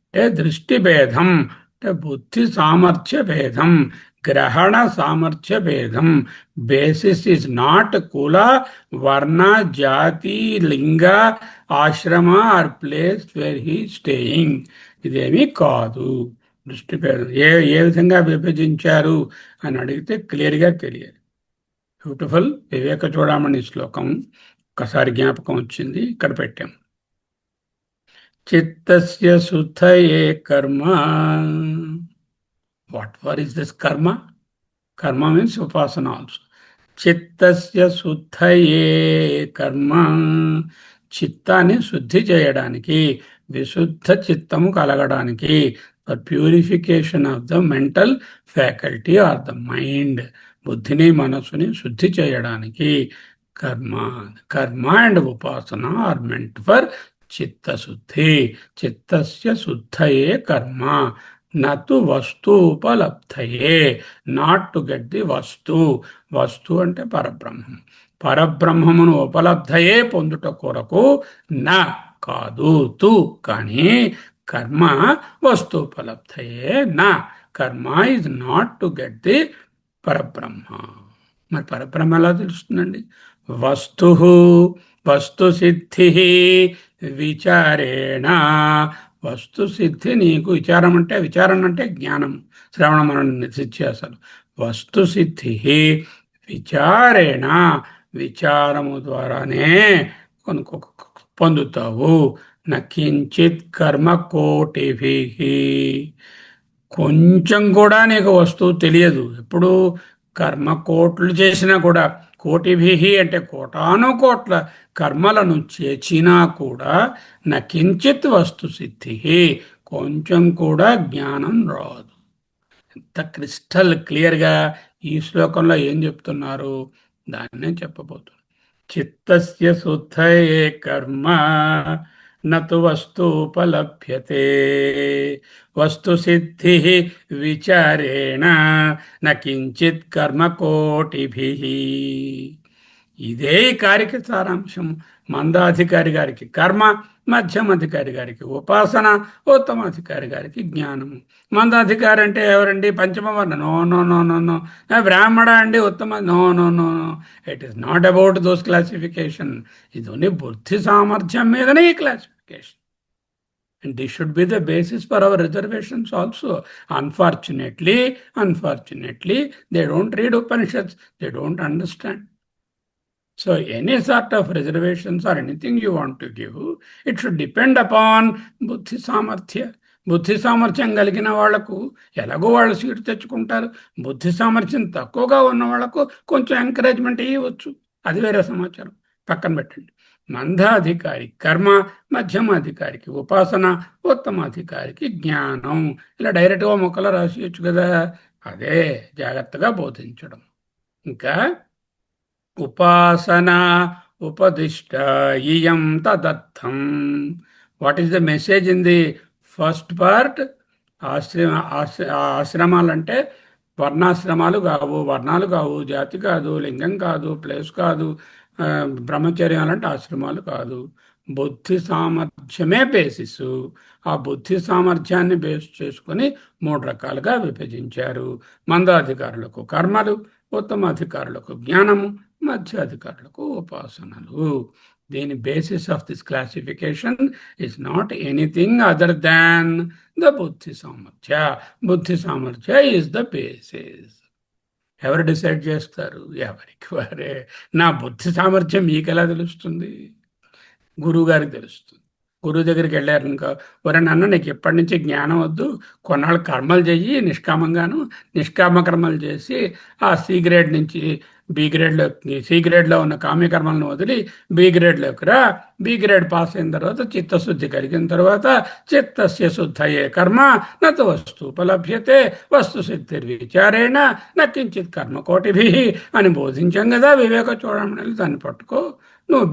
అంటే దృష్టి భేదం అంటే బుద్ధి సామర్థ్య భేదం, గ్రహణ సామర్థ్య భేదం. బేసిస్ ఇస్ నాట్ కుల, వర్ణ, జాతి, లింగ, ఆశ్రమ or place where he staying. ఇదేమీ కాదు. దృష్టి భేదం ఏ విధంగా విభజించారు అని అడిగితే క్లియర్గా తెలియదు. బ్యూటిఫుల్ వివేక చూడమని శ్లోకం ఒకసారి జ్ఞాపకం వచ్చింది, ఇక్కడ పెట్టాం. చిత్తస్య శుద్ధయే కర్మ. వాట్ ఫర్ ఇస్ దిస్ కర్మ? కర్మ మీన్స్ ఉపాసన ఆల్సో. చిత్తస్య శుద్ధయే కర్మ, చిత్తాన్ని శుద్ధి చేయడానికి, విశుద్ధ చిత్తము కలగడానికి, for purification of the mental faculty or the mind. బుద్ధిని మనసుని శుద్ధి చేయడానికి కర్మ అండ్ ఉపాసన ఆర్ మెంట్ ఫర్ చిత్తశుద్ధి. చిత్తస్య శుద్ధయే కర్మ, నతు వస్తూపలబ్ధయే, నాట్ టు గెట్ ది వస్తు. వస్తు అంటే పరబ్రహ్మం. పరబ్రహ్మమును ఉపలబ్ధయే పొందుట కొరకు నా కాదు తు, కానీ కర్మ వస్తూపలబ్ధయే నా. కర్మ is not to get the పరబ్రహ్మ. మరి పరబ్రహ్మ ఎలా తెలుస్తుందండి? వస్తు సిద్ధి విచారేణ. వస్తు సిద్ధి నీకు విచారం అంటే, విచారణ అంటే జ్ఞానం, శ్రవణ మనన నిధిధ్యాసలు. వస్తు సిద్ధి విచారేణ, విచారము ద్వారానే పొందుతావు. నకించిత్ కర్మ కోటిభి, కొంచెం కూడా నీకు వస్తువు తెలియదు. ఎప్పుడు కర్మ కోట్లు చేసినా కూడా, కోటిభి అంటే కోటాను కోట్ల కర్మలను చేసినా కూడా నకించిత్ వస్తు సిద్ధి, కొంచెం కూడా జ్ఞానం రాదు. ఎంత క్రిస్టల్ క్లియర్గా ఈ శ్లోకంలో ఏం చెప్తున్నారు దాన్నే చెప్పబోతున్నారు. చిత్తస్య శుద్ధయే కర్మ నతు వస్తూపలభ్యతే, వస్తు సిద్ధి విచారేణ నకించిత్ కర్మ కోటిభి. ఇదే ఈ కార్యకి సారాంశం. మందాధికారి గారికి కర్మ, మధ్యమాధికారి గారికి ఉపాసన, ఉత్తమాధికారి గారికి జ్ఞానము. మందాధికారి అంటే ఎవరండి? పంచమవర్ణ. No no no no no. బ్రాహ్మణ అండి ఉత్తమ. No no no no. It is not about those classification. ఇది ఓన్లీ బుద్ధి సామర్థ్యం మీదనే ఈ classification. And this should be the basis for our reservations also. Unfortunately, they don't read Upanishads. They don't understand. So any sort of reservations or anything you want to give, it should depend upon బుద్ధి సామర్థ్య. బుద్ధి సామర్థ్యం కలిగిన వాళ్లకు ఎలాగో వాళ్ళు seat తెచ్చుకుంటారు. బుద్ధి సామర్థ్యం తక్కువగా ఉన్న వాళ్లకు కొంచెం ఎంకరేజ్మెంట్ ఇవ్వచ్చు. అది వేరే సమాచారం, పక్కన పెట్టండి. మందాధికారి కర్మ, మధ్యమాధికారికి ఉపాసన, ఉత్తమాధికారికి జ్ఞానం. ఇలా డైరెక్ట్గా మొక్కలో రాసియచ్చు కదా. అదే జాగ్రత్తగా బోధించడం. ఇంకా ఉపాసన ఉపదిష్ట ఇయం తదర్థం. What is the message in the first part? ఆశ్రమాలంటే వర్ణాశ్రమాలు కావు, వర్ణాలు కావు, జాతి కాదు, లింగం కాదు, ప్లేస్ కాదు, బ్రహ్మచర్యాలంటే ఆశ్రమాలు కాదు. బుద్ధి సామర్థ్యమే బేసిస్. ఆ బుద్ధి సామర్థ్యాన్ని బేస్ చేసుకుని 3 రకాలుగా విభజించారు. మందాధికారులకు కర్మలు, ఉత్తమాధికారులకు జ్ఞానము, మధ్యాధికారులకు ఉపాసనలు. దీని basis of this classification is not anything other than the బుద్ధి సామర్థ్య. బుద్ధి సామర్థ్య ఈజ్ ద బేసిస్. ఎవరు డిసైడ్ చేస్తారు? ఎవరికి వారే. నా బుద్ధి సామర్థ్యం మీకు ఎలా తెలుస్తుంది? గురువు గారికి తెలుస్తుంది. గురువు దగ్గరికి వెళ్ళారు ఇంకా, ఒరే నాన్న నీకు ఎప్పటి నుంచి జ్ఞానం వద్దు, కొన్నాళ్ళు కర్మలు చెయ్యి నిష్కామంగాను. నిష్కామ కర్మలు చేసి ఆ సి గ్రేడ్ నుంచి బి గ్రేడ్లోకి, సి గ్రేడ్లో ఉన్న కామ్యకర్మలను వదిలి బి గ్రేడ్లోకి రా. బి గ్రేడ్ పాస్ అయిన తర్వాత చిత్తశుద్ధి కలిగిన తర్వాత చిత్తస్య శుద్ధయే కర్మ నతు వస్తు ఉపలభ్యతే వస్తు సిద్ధిర్విచారేణ నకించిత్ కర్మకోటిభి అని బోధించాం కదా వివేక చూడమని. దాన్ని పట్టుకో, నువ్వు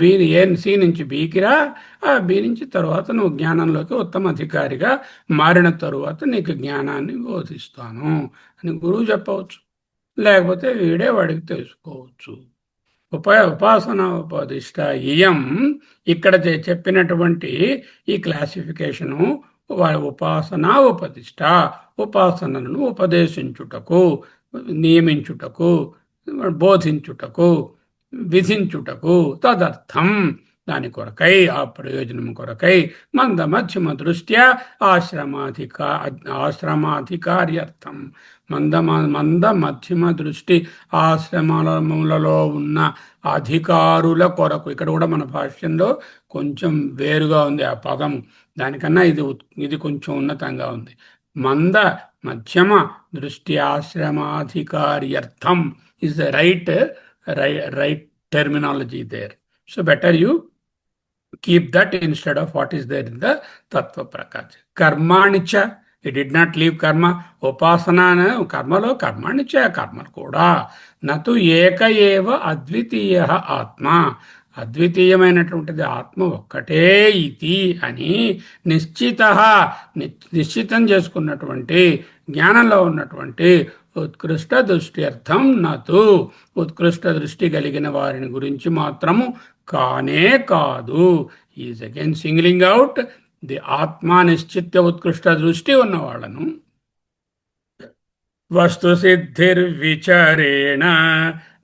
సి నుంచి బీకి రా. ఆ బి నుంచి తర్వాత నువ్వు జ్ఞానంలోకి ఉత్తమ అధికారిగా మారిన తరువాత నీకు జ్ఞానాన్ని బోధిస్తాను అని గురువు చెప్పవచ్చు. లేకపోతే వీడే వాడికి తెలుసుకోవచ్చు. ఉపాసన ఉపదిష్ట ఇయం. ఇక్కడ చెప్పినటువంటి ఈ క్లాసిఫికేషను ఉపాసన ఉపదిష్ట, ఉపాసనలను ఉపదేశించుటకు, నియమించుటకు, బోధించుటకు, విధించుటకు, తదర్థం దాని కొరకై, ఆ ప్రయోజనం కొరకై మంద మధ్యమ దృష్ట్యా ఆశ్రమాధికార్యర్థం. మంద మధ్యమ దృష్టి ఆశ్రమాలలో ఉన్న అధికారుల కొరకు. ఇక్కడ కూడా మన భాష్యంలో కొంచెం వేరుగా ఉంది ఆ పదము, దానికన్నా ఇది కొంచెం ఉన్నతంగా ఉంది. మంద మధ్యమ దృష్టి ఆశ్రమాధికార్యర్థం is the right terminology there. So better you keep that instead of what is there in the Tattva Prakash. Karmanicha, he did not leave karma. Upasana, karmalo karmanicha, karma kuda. Natu eka eva advitiya atma. అద్వితీయమైనటువంటిది ఆత్మ ఒక్కటే ఇది అని నిశ్చితం చేసుకున్నటువంటి జ్ఞానంలో ఉన్నటువంటి ఉత్కృష్ట దృష్టి అర్థం నతు. ఉత్కృష్ట దృష్టి కలిగిన వారిని గురించి మాత్రము కానే కాదు. ఈజ్ అగైన్ సింగిలింగ్ అవుట్ ది ఆత్మ నిశ్చిత్య ఉత్కృష్ట దృష్టి ఉన్న వాళ్ళను. వస్తు సిద్ధిర్విచారేణ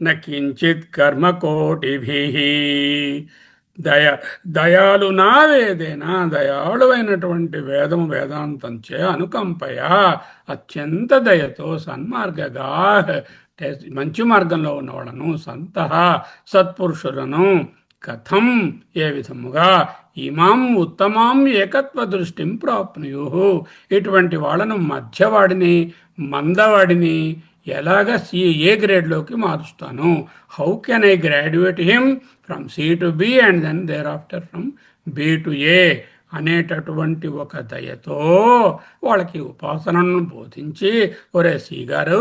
నకించిత్ కర్మకోటిభిః. దయాలు నా వేదేనా, దయాళువైనటువంటి వేదాంతంచే అనుకంపయా అత్యంత దయతో సన్మార్గగా, మంచి మార్గంలో ఉన్నవాళ్ళను, సంతః సత్పురుషులను, కథం ఏ విధముగా, ఇమాం ఉత్తమాం ఏకత్వ దృష్టిం ప్రాప్నుయు, ఇటువంటి వాళ్ళను మధ్యవాడిని మందవాడిని ఎలాగా ఏ గ్రేడ్లోకి మారుస్తాను. How can I graduate him from C to B and then thereafter from B to A అనేటటువంటి ఒక దయతో వాళ్ళకి ఉపాసనను బోధించి, ఒరే సి గారు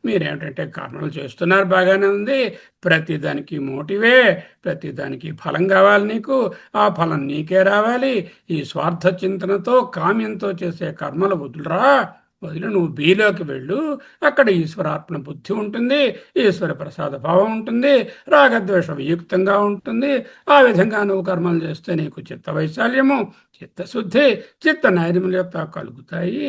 మీరేమిటంటే కర్మలు చేస్తున్నారు బాగానే ఉంది, ప్రతిదానికి మోటివే, ప్రతిదానికి ఫలం కావాలి నీకు, ఆ ఫలం నీకే రావాలి. ఈ స్వార్థ చింతనతో కామ్యంతో చేసే కర్మలు వదిలి నువ్వు బీలోకి వెళ్ళు. అక్కడ ఈశ్వరాత్మ బుద్ధి ఉంటుంది, ఈశ్వర ప్రసాద భావం ఉంటుంది, రాగద్వేష వియుక్తంగా ఉంటుంది. ఆ విధంగా నువ్వు కర్మలు చేస్తే నీకు చిత్త వైశాల్యము, చిత్తశుద్ధి, చిత్త నైర్మల్యత కలుగుతాయి.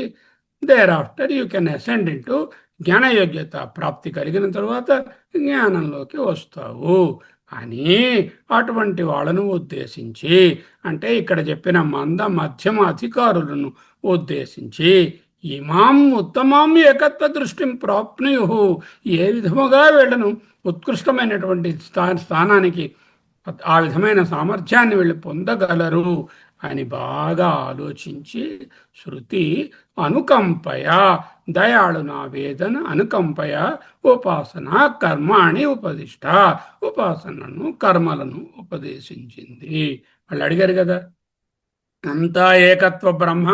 Thereafter you can ascend into జ్ఞానయోగ్యత ప్రాప్తి కలిగిన తర్వాత జ్ఞానంలోకి వస్తావు అని అటువంటి వాళ్ళను ఉద్దేశించి, అంటే ఇక్కడ చెప్పిన మంద మధ్యమ అధికారులను ఉద్దేశించి, ఇమాం ఉత్తమాం ఏకత్వ దృష్టిం ప్రాప్నుయు, ఏ విధముగా వీళ్ళను ఉత్కృష్టమైనటువంటి స్థానానికి ఆ విధమైన సామర్థ్యాన్ని వీళ్ళు పొందగలరు అని బాగా ఆలోచించి శృతి అనుకంపయ, దయాళునా వేదన అనుకంపయ ఉపాసన కర్మాణి ఉపదిష్ట, ఉపాసనను కర్మలను ఉపదేశించింది. వాళ్ళు అడిగారు కదా, అంతా ఏకత్వ బ్రహ్మ,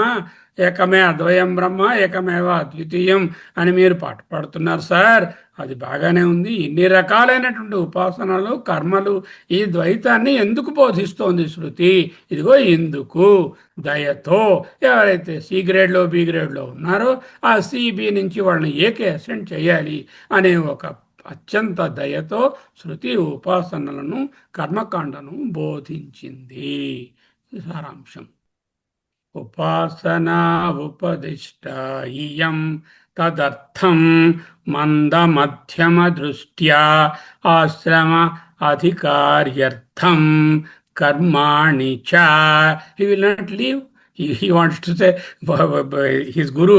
ఏకమే అద్వయం బ్రహ్మ, ఏకమేవ అద్వితీయం అని మీరు పాట పాడుతున్నారు సార్, అది బాగానే ఉంది. ఇన్ని రకాలైనటువంటి ఉపాసనలు కర్మలు ఈ ద్వైతాన్ని ఎందుకు బోధిస్తోంది శృతి? ఇదిగో ఇందుకు, దయతో ఎవరైతే సి గ్రేడ్లో బి గ్రేడ్లో ఉన్నారో ఆ సిబి నుంచి వాళ్ళని ఏకే అసెండ్ చేయాలి అనే ఒక అత్యంత దయతో శృతి ఉపాసనలను కర్మకాండను బోధించింది. సారాంశం. ఉపాసనా ఉపదిష్ట ఇయం తదర్థం మందమధ్యమ దృష్ట్యా ఆశ్రమ అధికార్యర్థం కర్మాణి చ. He will not leave. He wants to say, his guru,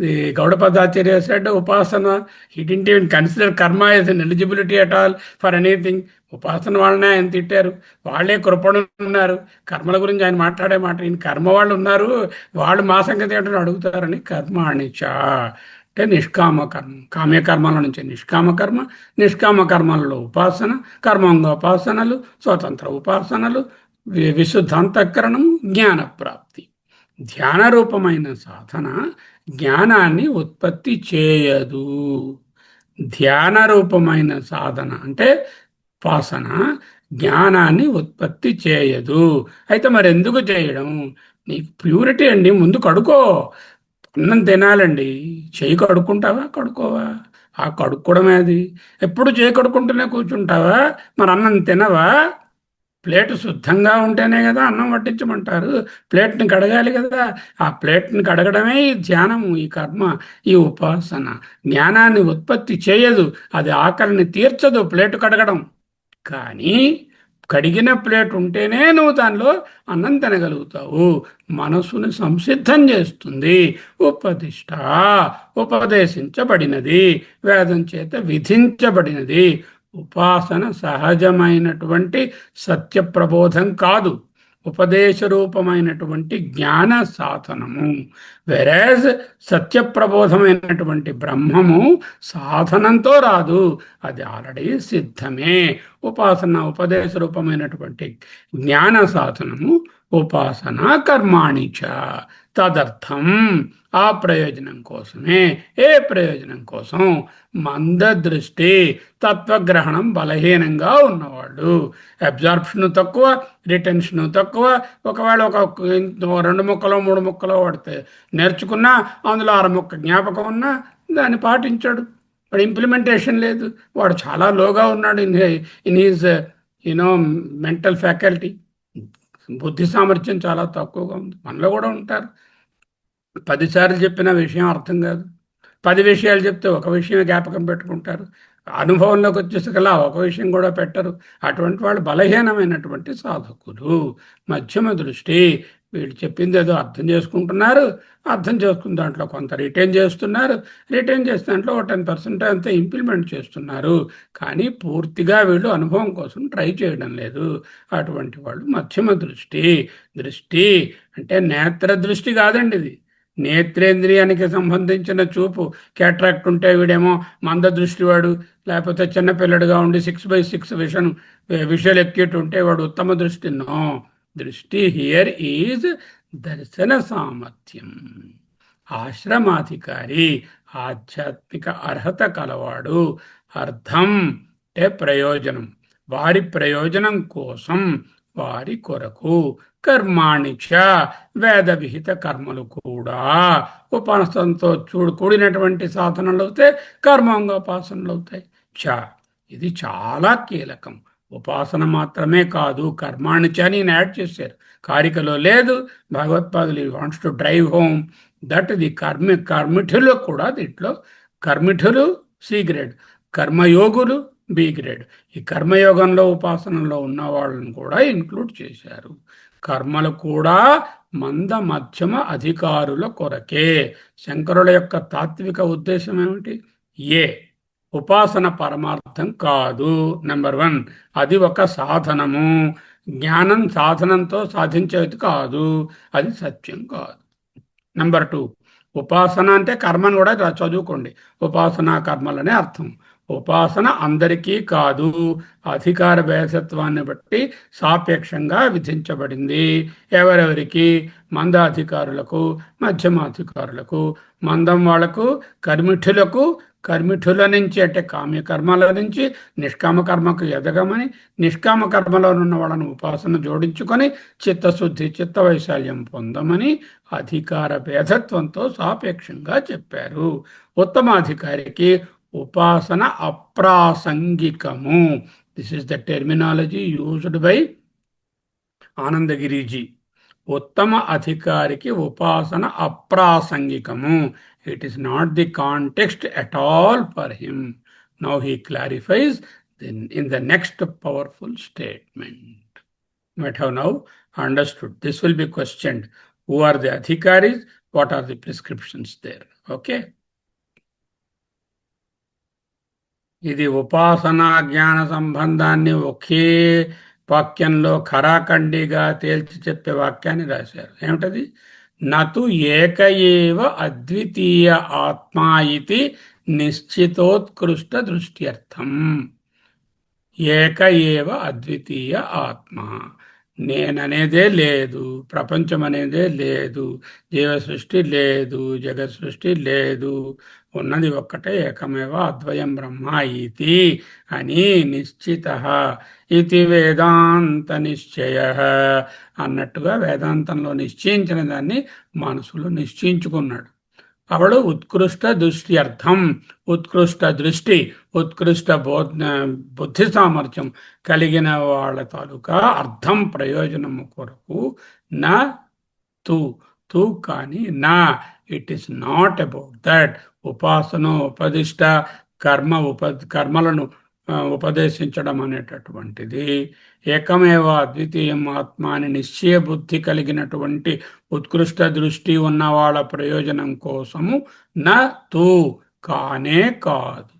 the Gaudapadacharya said, Upasana, he didn't even consider karma as an eligibility at all for anything. ఉపాసన వాళ్ళనే ఆయన తిట్టారు, వాళ్ళే కృపణ ఉన్నారు. కర్మల గురించి ఆయన మాట్లాడే మాట, ఈయన కర్మ వాళ్ళు ఉన్నారు, వాళ్ళు మా సంగతి ఏంటని అడుగుతారని. కర్మాణిచ అంటే నిష్కామ కర్మ, కామ్యకర్మల నుంచి నిష్కామ కర్మ, నిష్కామ కర్మలలో ఉపాసన, కర్మాంగోపాసనలు, స్వతంత్ర ఉపాసనలు, విశుద్ధాంతఃకరణము, జ్ఞానప్రాప్తి. ధ్యాన రూపమైన సాధన జ్ఞానాన్ని ఉత్పత్తి చేయదు. ధ్యాన రూపమైన సాధన అంటే ఉపాసన జ్ఞానాన్ని ఉత్పత్తి చేయదు. అయితే మరి ఎందుకు చేయడం? నీకు ప్యూరిటీ అండి, ముందు కడుకో. అన్నం తినాలండి, చేయి కడుక్కుంటావా కడుకోవా? ఆ కడుక్కోవడమే అది. ఎప్పుడు చేయి కడుక్కుంటూనే కూర్చుంటావా? మరి అన్నం తినవా? ప్లేటు శుద్ధంగా ఉంటేనే కదా అన్నం వడ్డించమంటారు. ప్లేట్ని కడగాలి కదా. ఆ ప్లేట్ని కడగడమే ఈ ధ్యానము, ఈ కర్మ, ఈ ఉపాసన. జ్ఞానాన్ని ఉత్పత్తి చేయదు, అది ఆకలిని తీర్చదు ప్లేటు కడగడం. కానీ కడిగిన ప్లేట్ ఉంటేనే నువ్వు దానిలో అన్నం తినగలుగుతావు. మనసుని సంసిద్ధం చేస్తుంది. ఉపదిష్ట, ఉపదేశించబడినది, వేదం చేత విధించబడినది. ఉపాసన సహజమైనటువంటి సత్య ప్రబోధం కాదు, ఉపదేశ రూపమైనటువంటి జ్ఞాన సాధనము. వెరాజ్ సత్య ప్రబోధమైనటువంటి బ్రహ్మము సాధనంతో రాదు, అది ఆల్రెడీ సిద్ధమే. ఉపాసన ఉపదేశ రూపమైనటువంటి జ్ఞాన సాధనము. ఉపాసన కర్మాణిచ తదర్థం, ఆ ప్రయోజనం కోసమే. ఏ ప్రయోజనం కోసం? మందదృష్టి, తత్వగ్రహణం బలహీనంగా ఉన్నవాళ్ళు, అబ్జార్ప్షన్ తక్కువ, రిటెన్షన్ తక్కువ. ఒకవేళ ఒక 2 ముక్కలో 3 ముక్కలో వాడితే నేర్చుకున్నా అందులో 6 ముక్క జ్ఞాపకం ఉన్నా దాన్ని పాటించాడు. వాడు ఇంప్లిమెంటేషన్ లేదు, వాడు చాలా లోగా ఉన్నాడు ఇన్ హీజ్ మెంటల్ ఫ్యాకల్టీ. బుద్ధి సామర్థ్యం చాలా తక్కువగా ఉంది. మనలో కూడా ఉంటారు, 10 సార్లు చెప్పిన విషయం అర్థం కాదు, 10 విషయాలు చెప్తే ఒక విషయమే జ్ఞాపకం పెట్టుకుంటారు, అనుభవంలోకి వచ్చేసరికల్లా ఒక విషయం కూడా పెట్టరు. అటువంటి వాళ్ళు బలహీనమైనటువంటి సాధకులు. మధ్యమ దృష్టి, వీళ్ళు చెప్పింది ఏదో అర్థం చేసుకుంటున్నారు, అర్థం చేసుకున్న దాంట్లో కొంత రిటైన్ చేస్తున్నారు, రిటైన్ చేసిన దాంట్లో 10% అంతా ఇంప్లిమెంట్ చేస్తున్నారు. కానీ పూర్తిగా వీళ్ళు అనుభవం కోసం ట్రై చేయడం లేదు. అటువంటి వాళ్ళు మధ్యమ దృష్టి. దృష్టి అంటే నేత్ర దృష్టి కాదండి, ఇది నేత్రేంద్రియానికి సంబంధించిన చూపు. క్యాట్రాక్ట్ ఉంటే వీడేమో మంద దృష్టి వాడు, లేకపోతే చిన్నపిల్లడుగా ఉండి 6/6 విజువల్ ఎక్యూట్ ఉంటే వాడు ఉత్తమ దృష్టి. నో, దృష్టి హియర్ ఈజ్ దర్శన సామర్థ్యం. ఆశ్రమాధికారి, ఆధ్యాత్మిక అర్హత కలవాడు. అర్థం అంటే ప్రయోజనం, వారి ప్రయోజనం కోసం, వారి కొరకు. కర్మాణిచ, వేద విహిత కర్మలు కూడా. ఉపాసనతో కూడినటువంటి సాధనలు అవుతాయి, కర్మాంగోపాసనలు అవుతాయి. ఇది చాలా కీలకం. ఉపాసన మాత్రమే కాదు, కర్మాణిచ అని యాడ్ చేశారు, కారికలో లేదు. భగవత్పాదులు wants to drive home that the కర్మిఠులు కూడా దీంట్లో. కర్మిఠులు సి గ్రేడ్, కర్మయోగులు బి గ్రేడ్. ఈ కర్మయోగంలో ఉపాసనలో ఉన్న వాళ్ళని కూడా ఇంక్లూడ్ చేశారు. కర్మలు కూడా మంద మధ్యమ అధికారుల కొరకే. శంకరుల యొక్క తాత్విక ఉద్దేశం ఏమిటి? ఏ ఉపాసన పరమార్థం కాదు. నెంబర్ వన్, అది ఒక సాధనము. జ్ఞానం సాధనంతో సాధించేది కాదు, అది సత్యం కాదు. నెంబర్ టూ, ఉపాసన అంటే కర్మను కూడా చదువుకోండి. ఉపాసనా కర్మలనే అర్థం. ఉపాసన అందరికీ కాదు, అధికార భేదత్వాన్ని బట్టి సాపేక్షంగా విధించబడింది. ఎవరెవరికి? మందాధికారులకు, మధ్యమాధికారులకు. మందం వాళ్లకు, కర్మిఠులకు, కర్మిఠుల నుంచి అంటే కామ్యకర్మల నుంచి నిష్కామ కర్మకు ఎదగమని, నిష్కామ కర్మలో ఉన్న వాళ్ళను ఉపాసన జోడించుకొని చిత్తశుద్ధి చిత్త వైశాల్యం పొందమని అధికార భేదత్వంతో సాపేక్షంగా చెప్పారు. ఉత్తమాధికారికి ఉపాసన అప్రాసంగికము. This is the terminology used by Anandagiriji. ఉత్తమ అధికారికి ఉపాసన అప్రాసంగికము. It is not the context at all for him. Now he clarifies in the next powerful statement. You might have now understood. This will be questioned. Who are the adhikaris? What are the prescriptions there? Okay. ఇది ఉపాసనా జ్ఞాన సంబంధాన్ని ఒకే వాక్యంలో ఖరాఖండిగా తేల్చి చెప్పే వాక్యాన్ని రాశారు. ఏమిటది? నతు ఏక ఏవ అద్వితీయ ఆత్మా ఇతి నిశ్చితోత్కృష్ట దృష్ట్యర్థం. ఏక ఏవ అద్వితీయ ఆత్మ. నేననేదే లేదు, ప్రపంచం అనేదే లేదు, జీవ సృష్టి లేదు, జగత్ సృష్టి లేదు, ఉన్నది ఒక్కటే ఏకమేవ అద్వయం బ్రహ్మ ఇతి అని నిశ్చిత ఇది వేదాంత నిశ్చయ అన్నట్టుగా వేదాంతంలో నిశ్చయించిన దాన్ని మనసులో నిశ్చయించుకున్నాడు. అవಳು ఉత్కృష్ట దృష్టి అర్థం. ఉత్కృష్ట దృష్టి, ఉత్కృష్ట బుద్ధి సామర్థ్యం కలిగిన వాళ్ళ తాలూకా అర్థం ప్రయోజనము కొరకు నా తూ తూ కానీ నా. It is not about that. ఉపాసన ఉపదిష్ట కర్మలను ఉపదేశించడం అనేటటువంటిది ఏకమేవ అద్వితీయం ఆత్మ అని నిశ్చయ బుద్ధి కలిగినటువంటి ఉత్కృష్ట దృష్టి ఉన్న వాళ్ళ ప్రయోజనం కోసము నా తూ కానే కాదు.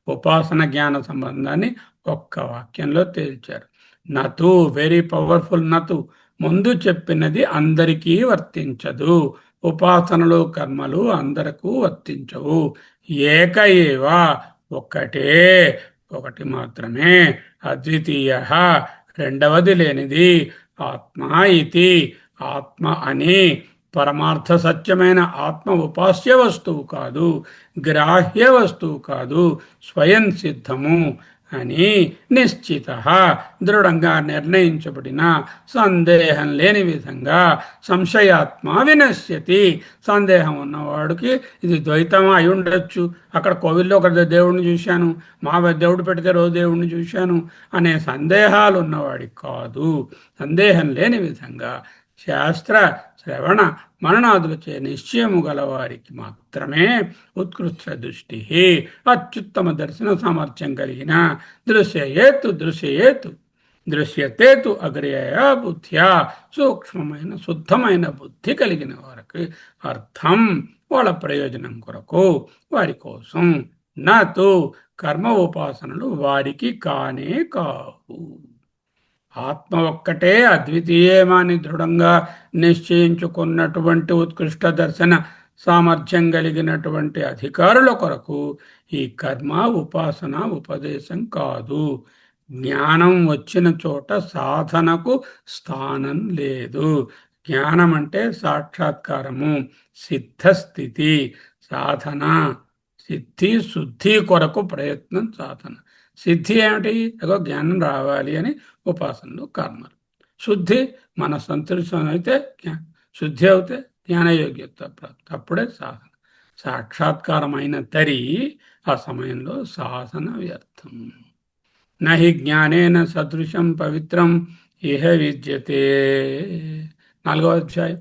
ఉపాసన జ్ఞాన సంబంధాన్ని ఒక్క వాక్యంలో తేల్చారు. నతు, వెరీ పవర్ఫుల్ నతు. ముందు చెప్పినది అందరికీ వర్తించదు. ఉపాసనలు కర్మలు అందరకు వర్తించవు. ఏక ఏవ, ఒక్కటే, ఒకటి మాత్రమే. అద్వితీయ, రెండవది లేనిది. ఆత్మ ఇతి, ఆత్మ అని. పరమార్థ సత్యమైన ఆత్మ ఉపాస్య వస్తువు కాదు, గ్రాహ్య వస్తువు కాదు, స్వయం సిద్ధము అని నిశ్చిత, దృఢంగా నిర్ణయించబడిన, సందేహం లేని విధంగా. సంశయాత్మ వినశ్యతి. సందేహం ఉన్నవాడికి ఇది ద్వైతం అయి ఉండొచ్చు, అక్కడ కోవిల్లో ఒక దేవుడిని చూశాను, మా దేవుడు పెడితే రోజు దేవుడిని చూశాను అనే సందేహాలు ఉన్నవాడికి కాదు. సందేహం లేని విధంగా శాస్త్ర శ్రవణ మననాదులచే నిశ్చయము గలవారికి మాత్రమే ఉత్కృష్ట దృష్టి, అత్యుత్తమ దర్శన సామర్థ్యం కలిగిన, దృశ్యయేతు దృశ్యతేతు అగ్రేయ బుద్ధ్యా, సూక్ష్మమైన శుద్ధమైన బుద్ధి కలిగిన వారికి అర్థం, వాళ్ళ ప్రయోజనం కొరకు, వారి కోసం. నాతో కర్మ ఉపాసనలు వారికి కానే కావు. ఆత్మ ఒక్కటే అద్వితీయమని దృఢంగా నిశ్చయించుకున్నటువంటి ఉత్కృష్ట దర్శన సామర్థ్యం కలిగినటువంటి అధికారుల కొరకు ఈ కర్మ ఉపాసన ఉపదేశం కాదు. జ్ఞానం వచ్చిన చోట సాధనకు స్థానం లేదు. జ్ఞానం అంటే సాక్షాత్కారము, సిద్ధస్థితి. సాధన సిద్ధి శుద్ధి కొరకు ప్రయత్నం సాధన. సిద్ధి ఏమిటి? ఏదో జ్ఞానం రావాలి అని ఉపాసనలు కర్మలు. శుద్ధి మన సంతృష్టం అయితే శుద్ధి అవుతే జ్ఞానయోగ్యత ప్రాప్తి, అప్పుడే సాధన. సాక్షాత్కారమైన తరి ఆ సమయంలో సాధన వ్యర్థం. నహి జ్ఞానేన సదృశం పవిత్రం ఇహ విద్యతే. 4వ అధ్యాయం.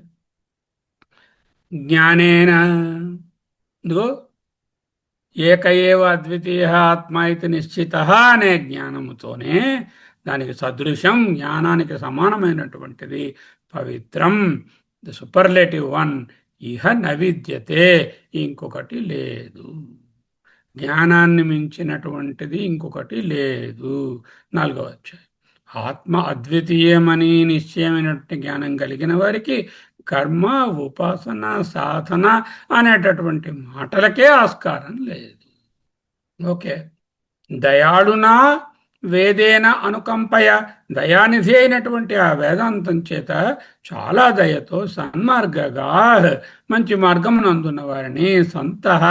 జ్ఞానేన, ఇదిగో ఏక ఏవ అద్వితీయ ఆత్మ ఇది నిశ్చిత అనే జ్ఞానముతోనే దానికి సదృశం, జ్ఞానానికి సమానమైనటువంటిది పవిత్రం, ద సూపర్లేటివ్ వన్, ఇహ నవిద్యతే, ఇంకొకటి లేదు. జ్ఞానాన్ని మించినటువంటిది ఇంకొకటి లేదు. 4వ అధ్యాయం. ఆత్మ అద్వితీయమని నిశ్చయమైనటువంటి జ్ఞానం కలిగిన వారికి కర్మ, ఉపాసన, సాధన అనేటటువంటి మాటలకే ఆస్కారం లేదు. ఓకే. దయాళునా వేదేన అనుకంపయ, దయానిధి అయినటువంటి ఆ వేదాంతం చేత చాలా దయతో సన్మార్గగా, మంచి మార్గమునందున్న వారిని, సంతః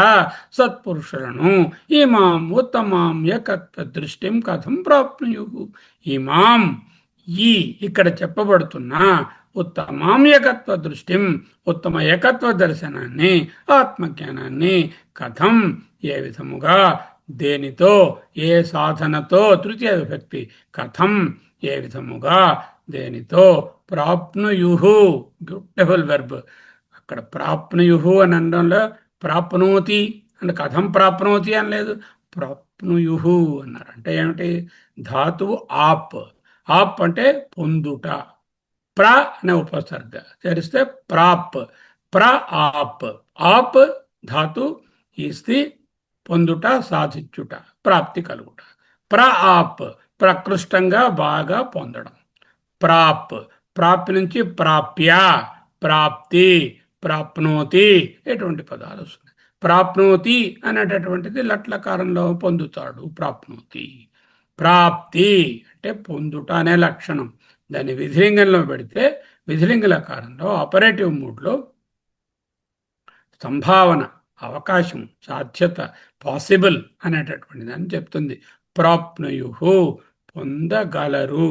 సత్పురుషులను, ఇమాం ఉత్తమాం ఏకత్వ దృష్టిం కథం ప్రాప్నుయు. ఇమాం, ఈ ఇక్కడ చెప్పబడుతున్న ఉత్తమాం ఏకత్వ దృష్టిం, ఉత్తమ ఏకత్వ దర్శనాన్ని, ఆత్మజ్ఞానాన్ని, కథం ఏ విధముగా, దేనితో, ఏ సాధనతో, తృతీయ విభక్తి, కథం ఏ విధముగా, దేనితో, ప్రాప్నుయుహు, బ్యూటిఫుల్ వెర్బ్. అక్కడ ప్రాప్నుయుహు అని అనడంలో ప్రాప్నోతి అంటే కథం ప్రాప్నోతి అని లేదు, ప్రాప్నుయుహు అన్నారు. అంటే ఏమిటి? ధాతువు ఆప్, ఆప్ అంటే పొందుట, ప్ర అనే ఉపసర్గ చేరిస్తే ప్రాప్, ప్ర ఆప్, ఆప్ ధాతు ఈస్తి పొందుట, సాధించుట, ప్రాప్తి కలుగుట. ప్ర ఆప్ ప్రకృష్టంగా బాగా పొందడం. ప్రాప్, ప్రాప్తి నుంచి ప్రాప్య, ప్రాప్తి, ప్రాప్నోతి ఎటువంటి పదాలు వస్తున్నాయి. ప్రాప్నోతి అనేటటువంటిది లట్లకారంలో పొందుతాడు, ప్రాప్నోతి. ప్రాప్తి అంటే పొందుట అనే లక్షణం. దాన్ని విధిలింగంలో పెడితే విధిలింగ లకారంలో ఆపరేటివ్ మూడ్లో సంభావన, అవకాశం, సాధ్యత, పాసిబుల్ అనేటటువంటి దాన్ని చెప్తుంది. ప్రాప్నుయుహు పొందగలరు,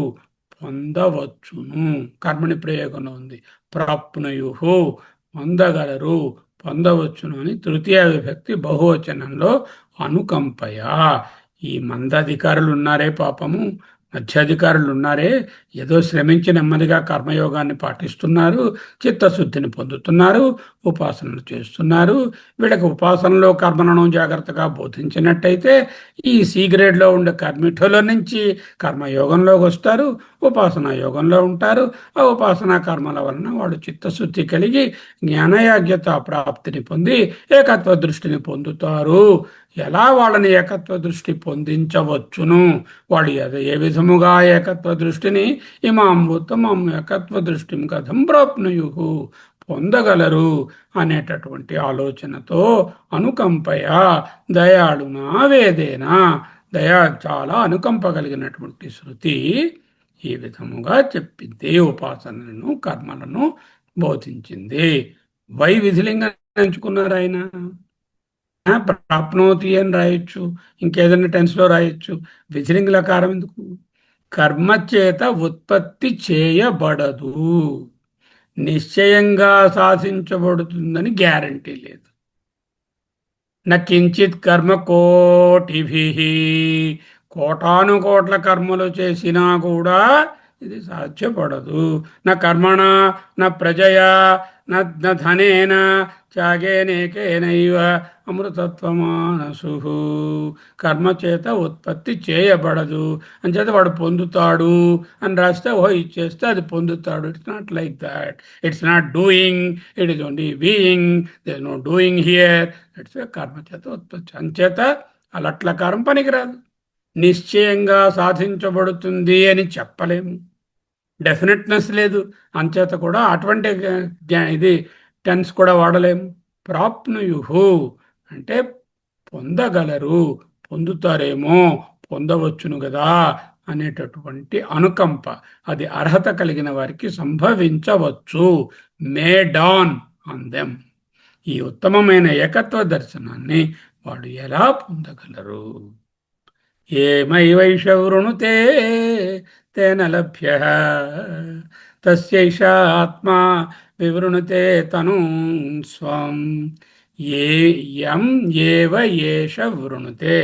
పొందవచ్చును, కర్మని ప్రయోగంలో ఉంది. ప్రాప్నుయుహు పొందగలరు, పొందవచ్చును అని తృతీయ విభక్తి బహువచనంలో అనుకంపయ. ఈ మందాధికారులు ఉన్నారే పాపము, మధ్యాధికారులు ఉన్నారే, ఏదో శ్రమించి నెమ్మదిగా కర్మయోగాన్ని పాటిస్తున్నారు, చిత్తశుద్ధిని పొందుతున్నారు, ఉపాసనలు చేస్తున్నారు. వీళ్ళకి ఉపాసనలో కర్మలను జాగ్రత్తగా బోధించినట్టయితే ఈ సి గ్రేడ్లో ఉండే కర్మిఠుల నుంచి కర్మయోగంలోకి వస్తారు, ఉపాసనా యోగంలో ఉంటారు. ఆ ఉపాసనా కర్మల వలన వాళ్ళు చిత్తశుద్ధి కలిగి జ్ఞానయాగ్యత ప్రాప్తిని పొంది ఏకత్వ దృష్టిని పొందుతారు. ఎలా వాళ్ళని ఏకత్వ దృష్టి పొందించవచ్చును, వాడు ఏ విధముగా ఏకత్వ దృష్టిని, ఇమాం ఉత్తమం ఏకత్వ దృష్టిం కథం ప్రాప్నుయు పొందగలరు అనేటటువంటి ఆలోచనతో అనుకంపయ, దయాళునా వేదేనా, దయా చాలా అనుకంప కలిగినటువంటి శృతి ఈ విధముగా చెప్పింది, ఉపాసనలను కర్మలను బోధించింది. వై విధిలింగం ఎంచుకున్నారు ఆయన? ప్రాప్నోతి అని రాయొచ్చు, ఇంకేదైనా టెన్స్లో రాయొచ్చు. విధిలింగ లకారం ఎందుకు? కర్మ చేత ఉత్పత్తి చేయబడదు, నిశ్చయంగా సాధించబడుతుందని గ్యారంటీ లేదు. నకించిత్ కర్మ కోటిభి, కోటాను కోట్ల కర్మలు చేసినా కూడా ఇది సాధ్యపడదు. నా కర్మణ, నా ప్రజయా, నా ధనేన, త్యాగేనేకేనైవ అమృతత్వమానసు. కర్మ చేత ఉత్పత్తి చేయబడదు అంచేత వాడు పొందుతాడు అని రాస్తే ఓ ఇచ్చేస్తే అది పొందుతాడు. It's not like that. It's not doing, it is only being. There no doing here. It's కర్మ చేత ఉత్పత్తి. అంచేత అలట్లకారం పనికిరాదు. నిశ్చయంగా సాధించబడుతుంది అని చెప్పలేము, డెఫినెట్నెస్ లేదు. అంచేత కూడా అటువంటి ఇది టెన్స్ కూడా వాడలేము. ప్రాప్నుయుహు అంటే పొందగలరు, పొందుతారేమో, పొందవచ్చును కదా అనేటటువంటి అనుకంప, అది అర్హత కలిగిన వారికి సంభవించవచ్చు. మే డాన్ ఆన్ దెమ్. ఈ ఉత్తమమైన ఏకత్వ దర్శనాన్ని వాడు ఎలా పొందగలరు? ఏమైవైష వృణుతే తేన లభ్య, తస్యైష ఆత్మా వివృణుతే తను స్వం. యం ఏవ ఏష వృణుతే,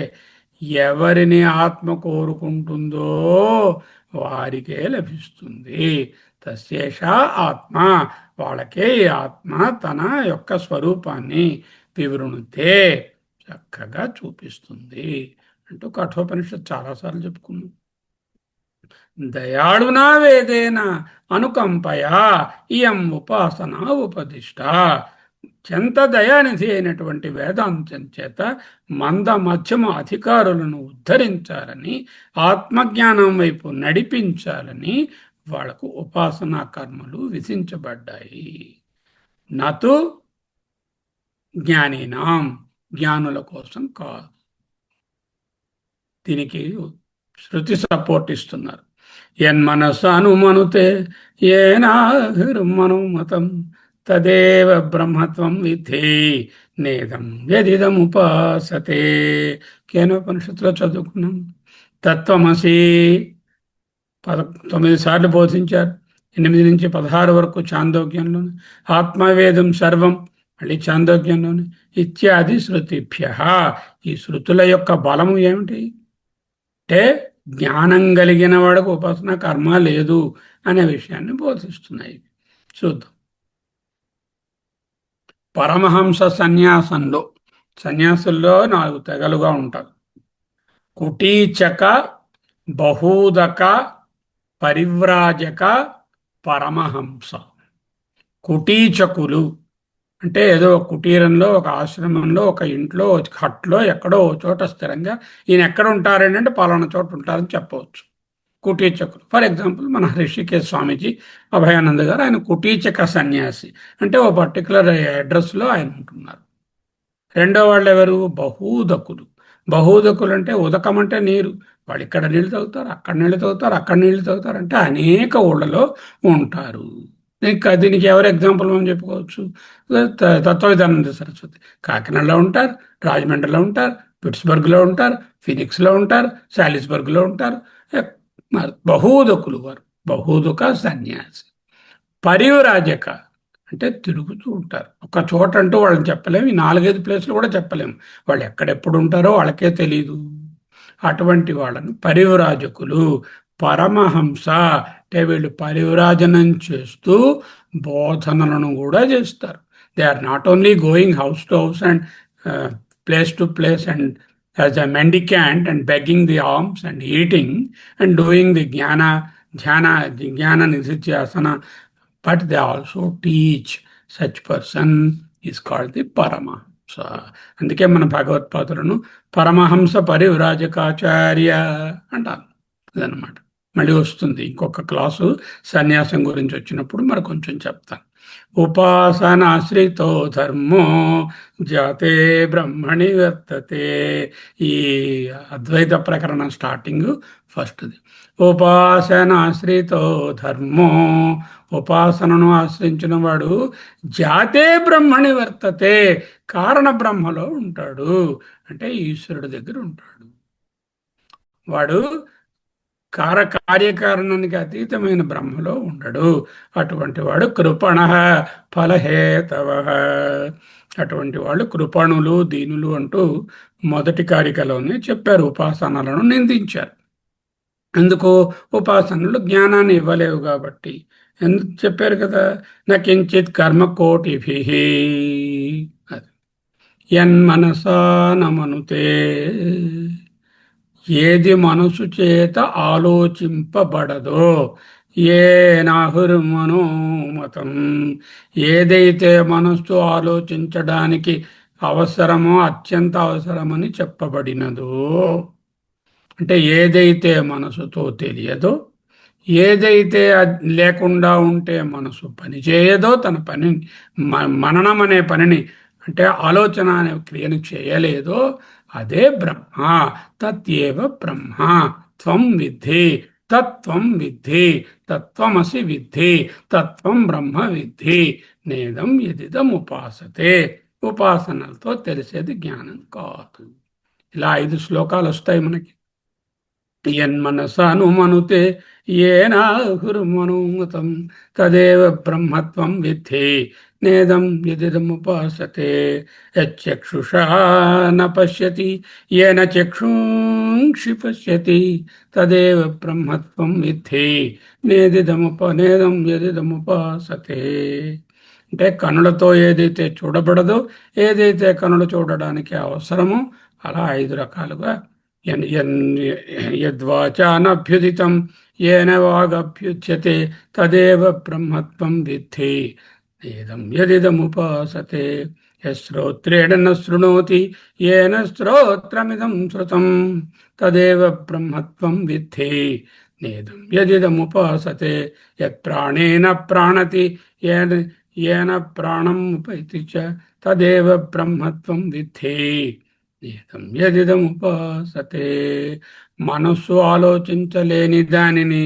ఎవరిని ఆత్మ కోరుకుంటుందో వారికే లభిస్తుంది. తస్యేష ఆత్మ, వాళ్ళకే ఈ ఆత్మ తన యొక్క స్వరూపాన్ని వివృణుతే చక్కగా చూపిస్తుంది అంటూ కఠోపనిషత్తు చాలాసార్లు చెప్పుకున్నాం. దయాళునా వేదేన అనుకంపయా ఇయం ఉపాసన ఉపదిష్ట. చెంత దయానిధి అయినటువంటి వేదాంతం చేత మంద మధ్యమ అధికారులను ఉద్ధరించాలని, ఆత్మజ్ఞానం వైపు నడిపించాలని వాళ్లకు ఉపాసనా కర్మలు విధించబడ్డాయి. నతు జ్ఞానినాం, జ్ఞానుల కోసం కాదు. దీనికి శృతి సపోర్ట్ ఇస్తున్నారు. యన్మనసానుమనుతే ఏనాహిర్మనుమతం తదేవ బ్రహ్మత్వం విద్ధి నేదం యదిదముపాసతే. కేనోపనిషత్తులో చదువుకున్నాం. తత్వమసి 9 సార్లు బోధించారు. 8 నుంచి 16 వరకు చాందోగ్యంలోనే, ఆత్మవేదం సర్వం మళ్ళీ చాందోగ్యంలోనే, ఇత్యాది శృతిభ్య. ఈ శృతుల యొక్క బలము ఏమిటి అంటే జ్ఞానం కలిగిన వాడికి ఉపాసన కర్మ లేదు అనే విషయాన్ని బోధిస్తున్నాయి. చూద్దాం. పరమహంస సన్యాసంలో, సన్యాసుల్లో 4 తెగలుగా ఉంటారు. కుటీచక, బహూదక, పరివ్రాజక, పరమహంస. కుటీచకులు అంటే ఏదో ఒక కుటీరంలో, ఒక ఆశ్రమంలో, ఒక ఇంట్లో, ఒక హట్లో, ఎక్కడో ఒక చోట స్థిరంగా ఈయన ఎక్కడ ఉంటారని అంటే పలానా చోట ఉంటారని చెప్పవచ్చు. కుటీచకులు. ఫర్ ఎగ్జాంపుల్ మన ఋషికేశ్ స్వామీజీ అభయానంద గారు, ఆయన కుటీచక సన్యాసి. అంటే ఓ పర్టికులర్ అడ్రస్లో ఆయన ఉంటున్నారు. రెండో వాళ్ళు ఎవరు? బహూదకులు. బహూదకులు అంటే ఉదకం అంటే నీరు. వాళ్ళు ఇక్కడ నీళ్లు తాగుతారు, అక్కడ నీళ్లు తాగుతారు, అక్కడ నీళ్లు తాగుతారు, అంటే అనేక ఊళ్ళలో ఉంటారు. దీనికి ఎవరు ఎగ్జాంపుల్ మనం చెప్పుకోవచ్చు? తత్వవిధానంద సరస్వతి కాకినాడలో ఉంటారు, రాజమండ్రిలో ఉంటారు, పిట్స్బర్గ్లో ఉంటారు, ఫినిక్స్లో ఉంటారు, శాలిస్బర్గ్లో ఉంటారు. బహూదకులు వారు, బహూదుక సన్యాసి. పరివ్రాజక అంటే తిరుగుతూ ఉంటారు. ఒక చోట అంటూ వాళ్ళని చెప్పలేము, ఈ 4-5 ప్లేస్లు కూడా చెప్పలేము. వాళ్ళు ఎక్కడెప్పుడు ఉంటారో వాళ్ళకే తెలియదు. అటువంటి వాళ్ళను పరివ్రాజకులు. పరమహంస అంటే వీళ్ళు పరివ్రాజనం చేస్తూ బోధనలను కూడా చేస్తారు. They are not only going house to house and place to place and as a mendicant and begging the alms and eating and doing the జ్ఞాన నిధిధ్యాసన, but they also teach. Such person is called the Paramahamsa. అందుకే మన భగవత్పాదులను పరమహంస పరివ్రాజకాచార్య అంటారు. అదనమాట. మళ్ళీ వస్తుంది ఇంకొక class సన్యాసం గురించి వచ్చినప్పుడు మరి కొంచెం చెప్తాను. ఉపాసనాశ్రితో ధర్మో జాతే బ్రహ్మణి వర్తతే. ఈ అద్వైత ప్రకరణ స్టార్టింగ్ ఫస్ట్ది. ఉపాసనాశ్రితో ధర్మో, ఉపాసనను ఆశ్రయించిన వాడు జాతే బ్రహ్మణి వర్తతే, కారణ బ్రహ్మలో ఉంటాడు. అంటే ఈశ్వరుడి దగ్గర ఉంటాడు. వాడు కార్యకారణానికి అతీతమైన బ్రహ్మలో ఉండడు. అటువంటి వాడు కృపణ ఫలహేతవ. అటువంటి వాళ్ళు కృపణులు, దీనులు అంటూ మొదటి కారికలోనే చెప్పారు. ఉపాసనలను నిందించారు. ఎందుకు? ఉపాసనలు జ్ఞానాన్ని ఇవ్వలేవు కాబట్టి. ఎందుకు చెప్పారు కదా, నకించిత్ కర్మ కోటిభి అది యన్మనసా నమనుతే. ఏది మనసు చేత ఆలోచింపబడదో, ఏ నాహుర్మనోమతం, ఏదైతే మనస్సు ఆలోచించడానికి అవసరమో, అత్యంత అవసరమని చెప్పబడినదో, అంటే ఏదైతే మనసుతో తెలియదో, ఏదైతే లేకుండా ఉంటే మనసు పనిచేయదో, తన పని మననం అనే పనిని అంటే ఆలోచన అనే క్రియను చేయలేదో, అదే బ్రహ్మ. తత్యేవ బ్రహ్మ త్వం విద్ధి, తత్వం విద్ధి, తత్వమసి విద్ధి, తత్వం బ్రహ్మ విద్ధి, నేదం యదిదం ఉపాసతే. ఉపాసనలతో తెలిసేది జ్ఞానం కాదు. ఇలా 5 శ్లోకాలు వస్తాయి మనకి. యన్మనసానుమనుతే ఏనాహుర్మనుమతం తదేవ బ్రహ్మత్వం విద్ధి నేదం యదిదముపాసతే. యచ్చక్షుషా న పశ్యతి ఏన చక్షుంషి పశ్యతి తదేవ బ్రహ్మత్వం విద్ధి నేదం యదిదముపాసతే. అంటే కనులతో ఏదైతే చూడబడదో, ఏదైతే కనులు చూడడానికి అవసరమో అలా 5 రకాలుగా యద్వాచానభ్యుదితం ఏన వాగభ్యుచ్యతే తదేవ బ్రహ్మత్వం విద్ధి ఏదం యదిదముపాసతే యశ్రోత్రేణ న శృణోతి ఏన శ్రోత్రమిదం శ్రుతం తదేవ బ్రహ్మత్వం విద్ధి నేదం యదిదముపాసతే యత్ప్రాణేన ప్రాణతి ఏన ఏన ప్రాణం ఉపైతి చ తదేవ బ్రహ్మత్వం విద్ధి ఏదం యదిదముపాసతే. మనస్సు ఆలోచించలేని దానిని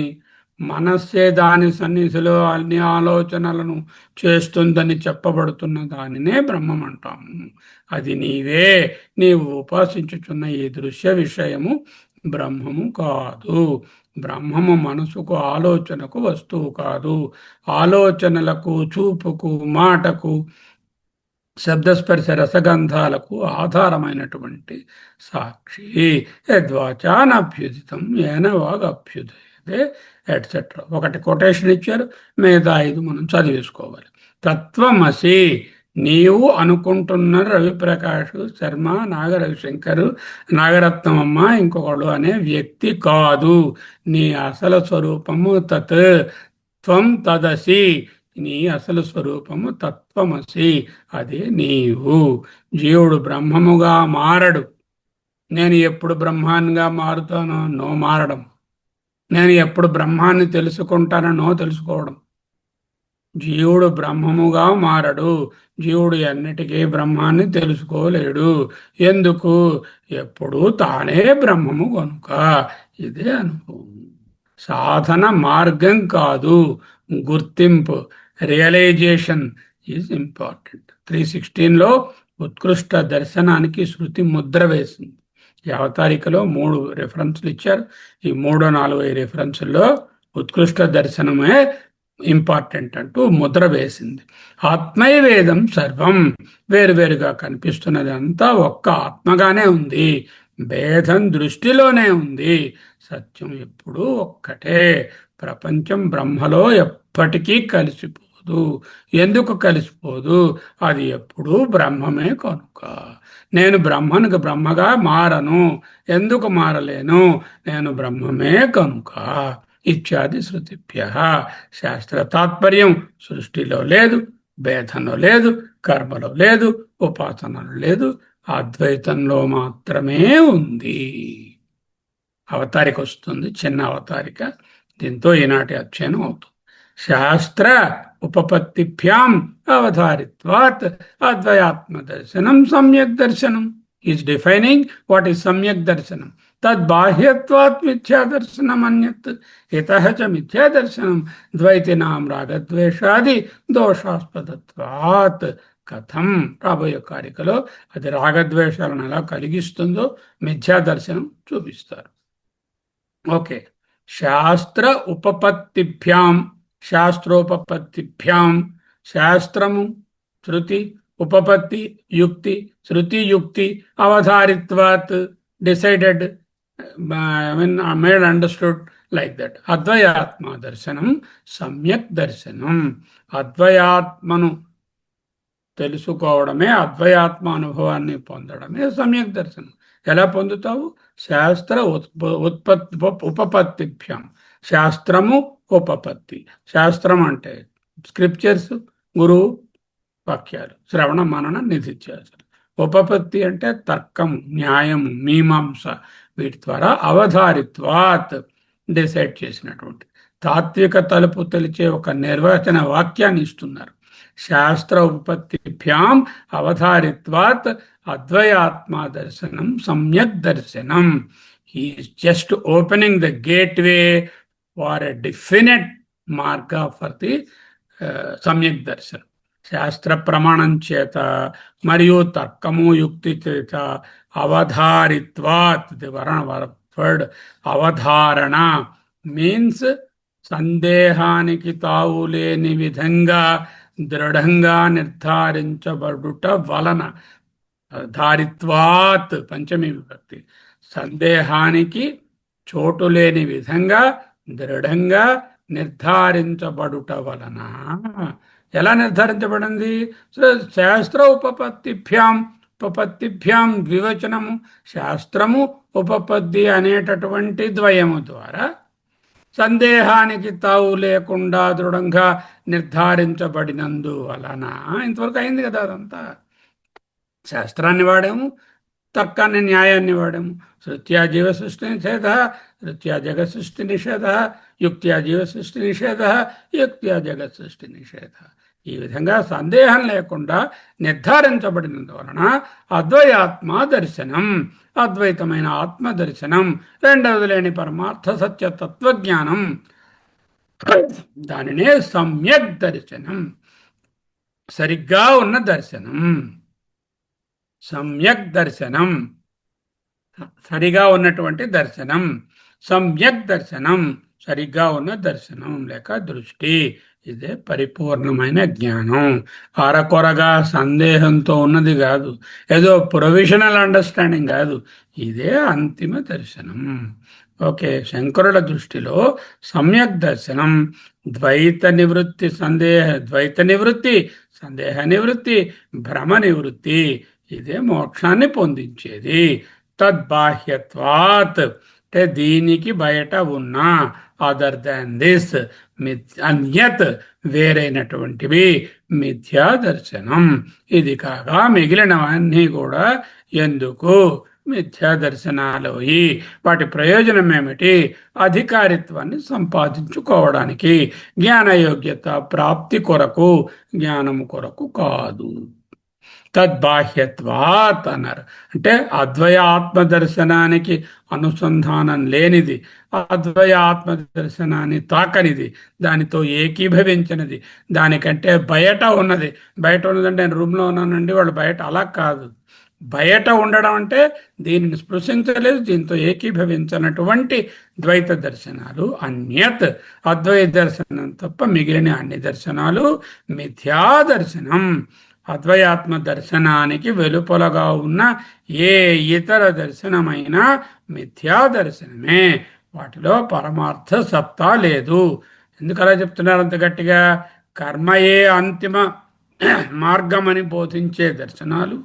మనస్సే దాని సన్నిధిలో అన్ని ఆలోచనలను చేస్తుందని చెప్పబడుతున్న దానినే బ్రహ్మం అంటాము. అది నీవే. నీవు ఉపాసించుచున్న ఈ దృశ్య విషయము బ్రహ్మము కాదు. బ్రహ్మము మనసుకు ఆలోచనకు వస్తువు కాదు. ఆలోచనలకు, చూపుకు, మాటకు, శబ్దస్పర్శ రసగంధాలకు ఆధారమైనటువంటి సాక్షి. యద్వాచానభ్యుదితం ఏన వాగభ్యుదయతే ఎట్సెట్రా. ఒకటి కొటేషన్ ఇచ్చారు, మిగతా 5 మనం చదివేసుకోవాలి. తత్వమసి, నీవు అనుకుంటున్న రవిప్రకాష్ శర్మ, నాగరవిశంకర్, నాగరత్నమమ్మ, ఇంకొకడు అనే వ్యక్తి కాదు. నీ అసలు స్వరూపము తత్ త్వం తదసి. నీ అసలు స్వరూపము తత్వమసి, అదే నీవు. జీవుడు బ్రహ్మముగా మారడు. నేను ఎప్పుడు బ్రహ్మాన్నిగా మారుతానో నో మారడం. నేను ఎప్పుడు బ్రహ్మాన్ని తెలుసుకుంటానో తెలుసుకోవడం. జీవుడు బ్రహ్మముగా మారడు. జీవుడు ఎన్నిటికీ బ్రహ్మాన్ని తెలుసుకోలేడు. ఎందుకు? ఎప్పుడూ తానే బ్రహ్మము కనుక. ఇదే అనుభవం. సాధన మార్గం కాదు, గుర్తింపు. Realisation is important. 316లో ఉత్కృష్ట దర్శనానికి శృతి ముద్ర వేసింది. ఈ అవతారికలో 3 రెఫరెన్స్లు ఇచ్చారు. ఈ 3, 4 రెఫరెన్సుల్లో ఉత్కృష్ట దర్శనమే ఇంపార్టెంట్ అంటూ ముద్ర వేసింది. ఆత్మైవేదం సర్వం. వేరువేరుగా కనిపిస్తున్నది అంతా ఒక్క ఆత్మగానే ఉంది. భేదం దృష్టిలోనే ఉంది. సత్యం ఎప్పుడూ ఒక్కటే. ప్రపంచం బ్రహ్మలో ఎప్పటికీ కలిసిపోదు. ఎందుకు కలిసిపోదు? అది ఎప్పుడూ బ్రహ్మమే కనుక. నేను బ్రహ్మనికి బ్రహ్మగా మారను. ఎందుకు మారలేను? నేను బ్రహ్మమే కనుక. ఇత్యాది శృతిభ్య. శాస్త్ర తాత్పర్యం సృష్టిలో లేదు, భేదంలో లేదు, కర్మలో లేదు, ఉపాసనలో లేదు, అద్వైతంలో మాత్రమే ఉంది. అవతారిక వస్తుంది, చిన్న అవతారిక. దీంతో ఈనాటి అధ్యయనం అవుతుంది. శాస్త్ర ఉపపత్తిభ్యాం అవధారిత్వాత్ అద్వయాత్మ దర్శనం సమ్యక్ దర్శనం. ఈజ్ డిఫైనింగ్ వాట్ ఈజ్ సమ్యక్ దర్శనం. తద్బాహ్యత్వాత్ మిథ్యా దర్శనం అన్యత్. ఇతః చ మిథ్యా దర్శనం ద్వైతినాం రాగద్వేషాది దోషాస్పదత్వాత్. కథం? రాబోయే కారికలో అది రాగద్వేషాలను ఎలా కలిగిస్తుందో మిథ్యా దర్శనం చూపిస్తారు. ఓకే. శాస్త్ర ఉపపత్తిభ్యాం, శాస్త్రోపపత్తిభ్యాం. శాస్త్రము, శృతి, ఉపపత్తి, యుక్తి. శృతి యుక్తి అవధారిత్వాత్, decided, made understood like that. అద్వయాత్మ దర్శనం సమ్యక్ దర్శనం. అద్వయాత్మను తెలుసుకోవడమే, అద్వయాత్మ అనుభవాన్ని పొందడమే సమ్యక్ దర్శనం. ఎలా పొందుతావు? శాస్త్ర ఉపపత్తిభ్యాం. శాస్త్రము, ఉపపత్తి. శాస్త్రం అంటే స్క్రిప్చర్స్, గురువు వాక్యాలు, శ్రవణ మనన నిధిధ్యాసన. ఉపపత్తి అంటే తర్కము, న్యాయము, మీమాంస. వీటి ద్వారా అవధారిత్వాత్, డిసైడ్ చేసినటువంటి. తాత్విక తలుపు తెలిచే ఒక నిర్వచన వాక్యాన్ని ఇస్తున్నారు. శాస్త్ర ఉపపత్తిభ్యాం అవధారిత్వాత్ అద్వయాత్మ దర్శనం సమ్యక్ దర్శనం. He is just opening the gateway for a definite marga for the సమ్యక్ దర్శనం. శాస్త్ర ప్రమాణం చేత మరియు తర్కము, యుక్తి చేత అవధారిత్వాత్. ది వర్డ్ అవధారణ మీన్స్ సందేహానికి తావులేని విధంగా దృఢంగా నిర్ధారించబడుట వలన. ధారిత్వాత్ పంచమి విభక్తి. సందేహానికి చోటు లేని విధంగా దృఢంగా నిర్ధారించబడుట వలన. ఎలా నిర్ధారించబడింది? శాస్త్ర ఉపపత్తిభ్యాం ద్వివచనము, శాస్త్రము ఉపపత్తి అనేటటువంటి ద్వయము ద్వారా సందేహానికి తావు లేకుండా దృఢంగా నిర్ధారించబడినందువలన. ఇంతవరకు అయింది కదా అదంతా. శాస్త్రాన్ని వాడాము, తర్కాన్ని, న్యాయాన్ని వాడాము. శృత్యా జీవ సృష్టి నిషేధ, శృత్యా జగత్ సృష్టి నిషేధ, యుక్త్యా జీవ సృష్టి నిషేధ, యుక్త్యా జగత్ సృష్టి నిషేధ. ఈ విధంగా సందేహం లేకుండా నిర్ధారించబడినందువలన అద్వయాత్మ దర్శనం, అద్వైతమైన ఆత్మ దర్శనం, రెండవది లేని పరమార్థ సత్య తత్వజ్ఞానం, దానినే సమ్యక్ దర్శనం, సరిగ్గా ఉన్న దర్శనం. సమ్యక్ దర్శనం, సరిగా ఉన్నటువంటి దర్శనం. సమ్యక్ దర్శనం, సరిగ్గా ఉన్న దర్శనం లేక దృష్టి. ఇదే పరిపూర్ణమైన జ్ఞానం. అరకొరగా సందేహంతో ఉన్నది కాదు, ఏదో ప్రొవిజనల్ అండర్స్టాండింగ్ కాదు, ఇదే అంతిమ దర్శనం. ఓకే, శంకరుల దృష్టిలో సమ్యక్ దర్శనం ద్వైత నివృత్తి, సందేహ నివృత్తి, భ్రమ నివృత్తి. ఇదే మోక్షాన్ని పొందించేది. తద్బాహ్యత్వాత్ అంటే దీనికి బయట ఉన్న, అదర్ దాన్ దిస్, అన్యత్ వేరైనటువంటివి మిథ్యా దర్శనం. ఇది కాగా మిగిలినవన్నీ కూడా ఎందుకు? మిథ్యా దర్శనాలు. వాటి ప్రయోజనం ఏమిటి? అధికారిత్వాన్ని సంపాదించుకోవడానికి, జ్ఞానయోగ్యత ప్రాప్తి కొరకు, జ్ఞానము కొరకు కాదు. తద్బాహ్యత్వాత్ అన్నారు. అంటే అద్వయ ఆత్మ దర్శనానికి అనుసంధానం లేనిది, అద్వయ ఆత్మ దర్శనాన్ని తాకనిది, దానితో ఏకీభవించినది, దానికంటే బయట ఉన్నది. బయట ఉన్నదంటే నేను రూమ్లో ఉన్నానండి, వాళ్ళు బయట, అలా కాదు. బయట ఉండడం అంటే దీనిని స్పృశించలేదు, దీంతో ఏకీభవించినటువంటి ద్వైత దర్శనాలు అన్యత్. అద్వైత దర్శనం తప్ప మిగిలిన అన్ని దర్శనాలు మిథ్యా దర్శనం. అద్వయాత్మ దర్శనానికి వెలుపలగా ఉన్న ఏ ఇతర దర్శనమైనా మిథ్యా దర్శనమే. వాటిలో పరమార్థ సత్తా లేదు. ఎందుకు అలా చెప్తున్నారు అంత గట్టిగా? కర్మయే అంతిమ మార్గం అని బోధించే దర్శనాలు,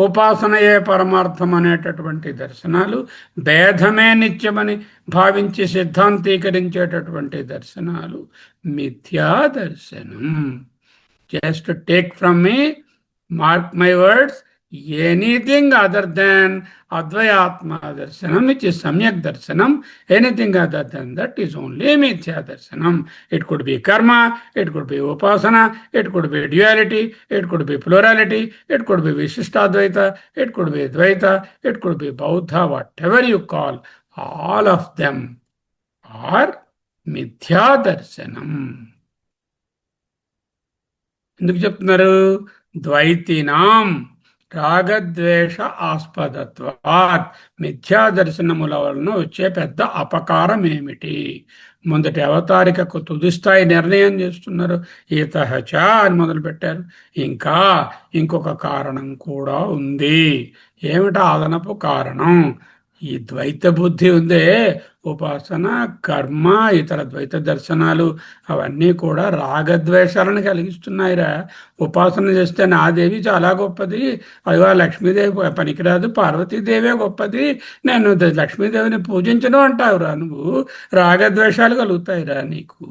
ఉపాసనయే పరమార్థం అనేటటువంటి దర్శనాలు, భేదమే నిత్యమని భావించి సిద్ధాంతీకరించేటటువంటి దర్శనాలు మిథ్యా దర్శనం. Just take from me, mark my words, anything other than advayatma darshanam, which is samyak darshanam, anything other than that is only mithya darshanam. It could be karma, it could be upasana, it could be duality, it could be plurality, it could be vishishtadvaita, it could be dvaita, it could be bauddha, whatever you call, all of them are mithya darshanam. ఎందుకు చెప్తున్నారు? ద్వైతినాం రాగద్వేష ఆస్పదత్వాత్. మిథ్యా దర్శనముల వలన వచ్చే పెద్ద అపకారం ఏమిటి? మొదటి అవతారికకు తుది స్థాయి నిర్ణయం చేస్తున్నారు. ఈతహచ అని మొదలు పెట్టారు. ఇంకా ఇంకొక కారణం కూడా ఉంది. ఏమిటా అదనపు కారణం? ఈ ద్వైత బుద్ధి ఉందే, ఉపాసన, కర్మ, ఇతర ద్వైత దర్శనాలు అవన్నీ కూడా రాగద్వేషాలను కలిగిస్తున్నాయిరా. ఉపాసన చేస్తే నా దేవి చాలా గొప్పది, అదివా లక్ష్మీదేవి పనికిరాదు, పార్వతీదేవే గొప్పది, నేను లక్ష్మీదేవిని పూజించను అంటావురా. నువ్వు రాగద్వేషాలు కలుగుతాయిరా నీకు.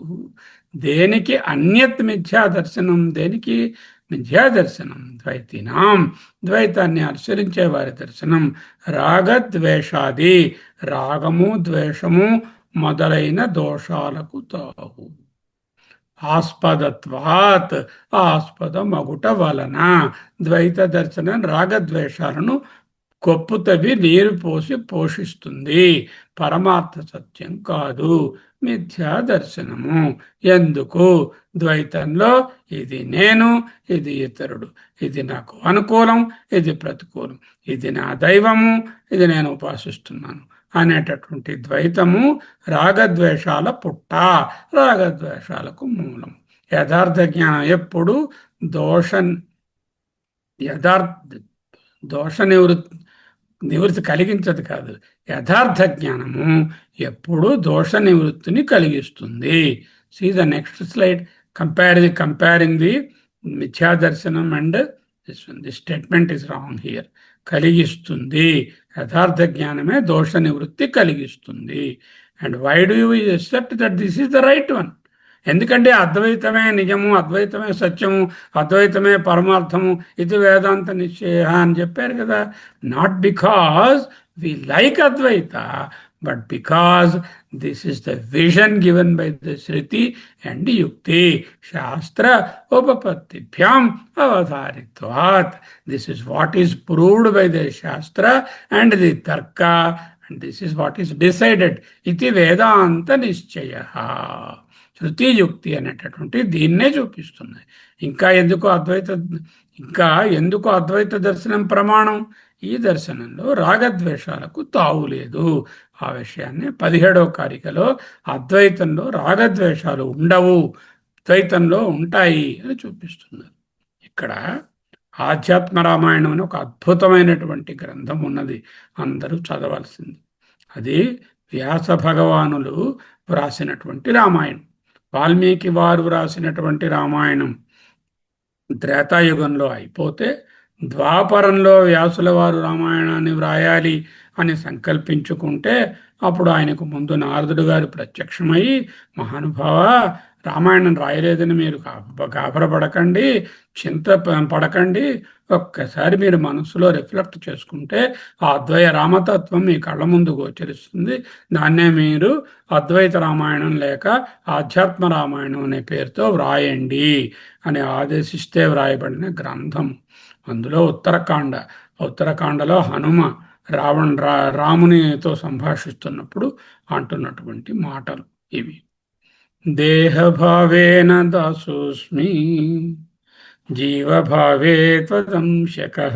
దేనికి అన్యత్ మిథ్యా దర్శనం, దేనికి మిథ్యా దర్శనం? ద్వైతినాం, ద్వైతాన్ని అనుసరించే వారి దర్శనం. రాగద్వేషాది, రాగము ద్వేషము మొదలైన దోషాలకు తావు. ఆస్పదత్వాత్, ఆస్పద మగుట వలన ద్వైత దర్శనం రాగద్వేషాలను కొప్పుతవి నీరు పోసి పోషిస్తుంది. పరమార్థ సత్యం కాదు, మిథ్యా దర్శనము. ఎందుకు? ద్వైతంలో ఇది నేను, ఇది ఇతరుడు, ఇది నాకు అనుకూలం, ఇది ప్రతికూలం, ఇది నా దైవము, ఇది నేను ఉపాసిస్తున్నాను అనేటటువంటి ద్వైతము రాగద్వేషాల పుట్ట, రాగద్వేషాలకు మూలం. యథార్థ జ్ఞానం ఎప్పుడు దోష నివృత్తి కలిగించదు కాదు. యథార్థ జ్ఞానము ఎప్పుడు దోష నివృత్తిని కలిగిస్తుంది. See the next slide, comparing the మిథ్యా దర్శనం and this statement is wrong here. కలిగిస్తుంది. యథార్థ జ్ఞానమే దోష నివృత్తి కలిగిస్తుంది. And why do you accept that this is the right one? ఎందుకంటే అద్వైతమే నిజము, అద్వైతమే సత్యము, అద్వైతమే పరమార్థము, ఇది వేదాంత నిశ్చయ అని చెప్పారు కదా. Not because we like Advaita, but because this is the vision given by the Shruti and Yukti, Shastra Upapattibhyam Avadharitvat. This is what is proved by the Shastra and the Tarka, and this is what is decided. Iti Vedanta Nischaya. శృతి యుక్తి అనేటటువంటి దీన్నే చూపిస్తున్నాయి. ఇంకా ఎందుకు అద్వైత దర్శనం ప్రమాణం? ఈ దర్శనంలో రాగద్వేషాలకు తావు లేదు. ఆ విషయాన్ని 17వ కారికలో అద్వైతంలో రాగద్వేషాలు ఉండవు, ద్వైతంలో ఉంటాయి అని చూపిస్తున్నారు. ఇక్కడ ఆధ్యాత్మ రామాయణం అని ఒక అద్భుతమైనటువంటి గ్రంథం ఉన్నది, అందరూ చదవాల్సింది. అది వ్యాస భగవానులు వ్రాసినటువంటి రామాయణం. వాల్మీకి వారు వ్రాసినటువంటి రామాయణం త్రేతాయుగంలో అయిపోతే ద్వాపరంలో వ్యాసుల వారు రామాయణాన్ని వ్రాయాలి అని సంకల్పించుకుంటే అప్పుడు ఆయనకు ముందు నారదుడు గారు ప్రత్యక్షమై, మహానుభావ, రామాయణం రాయలేదని మీరు గాబరపడకండి, చింత పడకండి, ఒక్కసారి మీరు మనసులో రిఫ్లెక్ట్ చేసుకుంటే ఆ రామతత్వం మీ కళ్ళ ముందు గోచరిస్తుంది. దాన్నే మీరు అద్వైత రామాయణం లేక ఆధ్యాత్మ రామాయణం అనే పేరుతో వ్రాయండి అని ఆదేశిస్తే వ్రాయబడిన గ్రంథం. అందులో ఉత్తరకాండలో హనుమ రామునితో సంభాషిస్తున్నప్పుడు అంటున్నటువంటి మాటలు ఇవి. దేహభావేన దాసోస్మి జీవభావే త్వదంశకః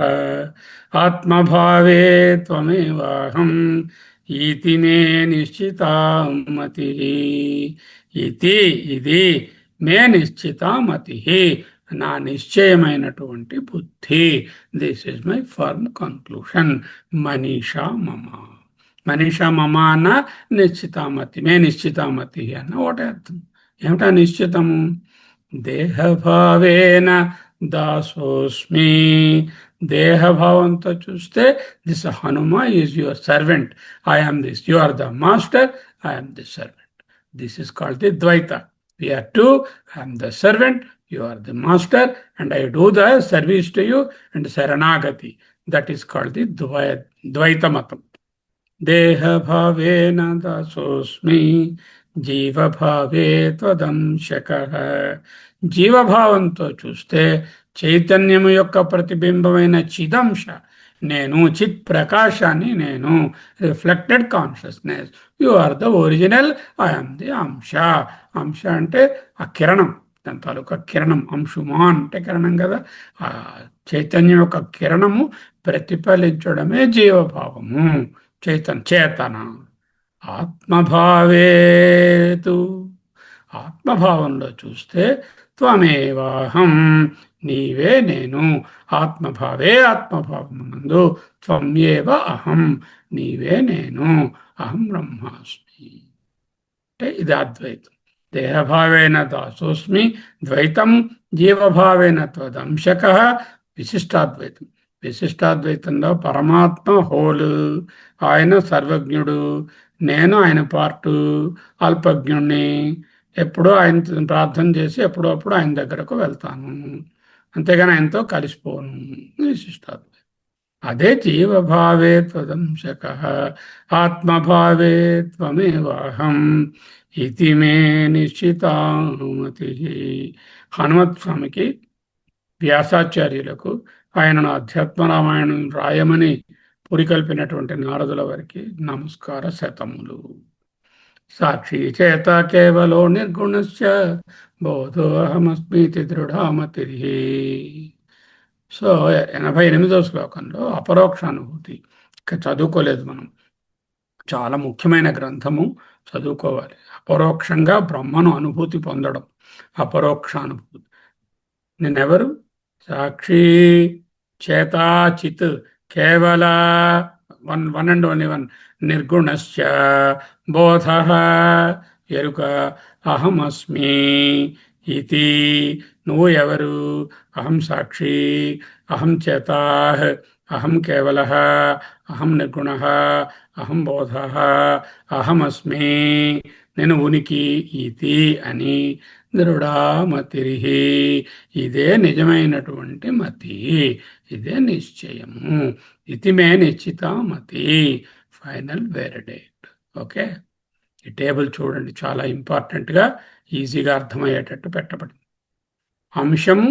ఆత్మభావే త్వమేవాహం ఇతి మే నిశ్చితా మతిః. ఇది మే నిశ్చితా మతిః, నా నిశ్చయమైనటువంటి బుద్ధి. This is my firm conclusion. మనీషా మమ. మనీషా మమ అన్న నిశ్చితామతి, మే నిశ్చితామతి అన్న ఒకటే అర్థం. ఏమిటా నిశ్చితము? దేహభావేన దాసోస్మి. దేహభావంతో చూస్తే this Hanuma is your servant. I am this, you are the master, I am the servant. This is called the Dvaita. We are two, I am the servant, you are the master, and I do the service to you, and Saranagati. That is called the Dvaita Matam. Deha bhavena dasosmi జీవ భావే త్వదంశకః. జీవభావంతో చూస్తే చైతన్యము యొక్క ప్రతిబింబమైన చిదంశ నేను, చిత్ ప్రకాశాన్ని నేను, reflected consciousness. You are the original, I am the అంశ. అంశ అంటే ఆ కిరణం, దాని తాలూకా కిరణం. అంశుమా అంటే కిరణం కదా. ఆ చైతన్యం యొక్క కిరణము ప్రతిఫలించడమే జీవభావము, చేతన. ఆత్మభావేతు, ఆత్మభావంలో చూస్తే త్వమేవాహం, నీవే నేను. ఆత్మభావే, ఆత్మభావమునందు త్వమేవ అహం, నీవే నేను. అహం బ్రహ్మాస్మి. అంటే ఇది అద్వైతం. దేహభావేన దాసోస్మి ద్వైతం, జీవభావేన త్వదంశకః విశిష్టాద్వైతం. విశిష్టాద్వైతంలో పరమాత్మ హోల్, ఆయన సర్వజ్ఞుడు, నేను ఆయన పార్టు, అల్పజ్ఞుణ్ణి. ఎప్పుడో ఆయన ప్రార్థన చేసి ఎప్పుడప్పుడు ఆయన దగ్గరకు వెళ్తాను, అంతేగాని ఆయనతో కలిసిపోను. విశిష్టాద్వైతం. అదే జీవభావే త్వదంశకః ఆత్మభావే త్వమేవాహం ఇతి మే నిశ్చితామతిః. హనుమత్ స్వామికి, వ్యాసాచార్యులకు ఆయనను అధ్యాత్మ రామాయణం రాయమని పురికల్పినటువంటి నారదుల వారికి నమస్కార శతములు. సాక్షి చేత కేవలో నిర్గుణస్య బోధో అహమస్మీతి దృఢమతిః. సో 88వ శ్లోకంలో అపరోక్షానుభూతి. ఇంకా చదువుకోలేదు మనం, చాలా ముఖ్యమైన గ్రంథము, చదువుకోవాలి. అపరోక్షంగా బ్రహ్మను అనుభూతి పొందడం అపరోక్షానుభూతి. నేనెవరు? సాక్షి చేత చిత్ కేవల వన్ అండ్ ఓన్లీ వన్, నిర్గుణశ్చ బోధ ఎరుక, అహమస్మి ఇతి నువ్వు ఎవరు, అహం సాక్షి, అహం చేతా, అహం కేవల, అహం నిర్గుణ, అహం బోధ, అహమస్మి, నేను ఉనికి, ఇది అని దృఢమతిరిహి, ఇదే నిజమైనటువంటి మతి, ఇదే నిశ్చయము. ఇది మే నిశ్చిత మతి, ఫైనల్ వెరిడేట్. ఓకే, ఈ టేబుల్ చూడండి, చాలా ఇంపార్టెంట్గా ఈజీగా అర్థమయ్యేటట్టు పెట్టబడింది. అంశము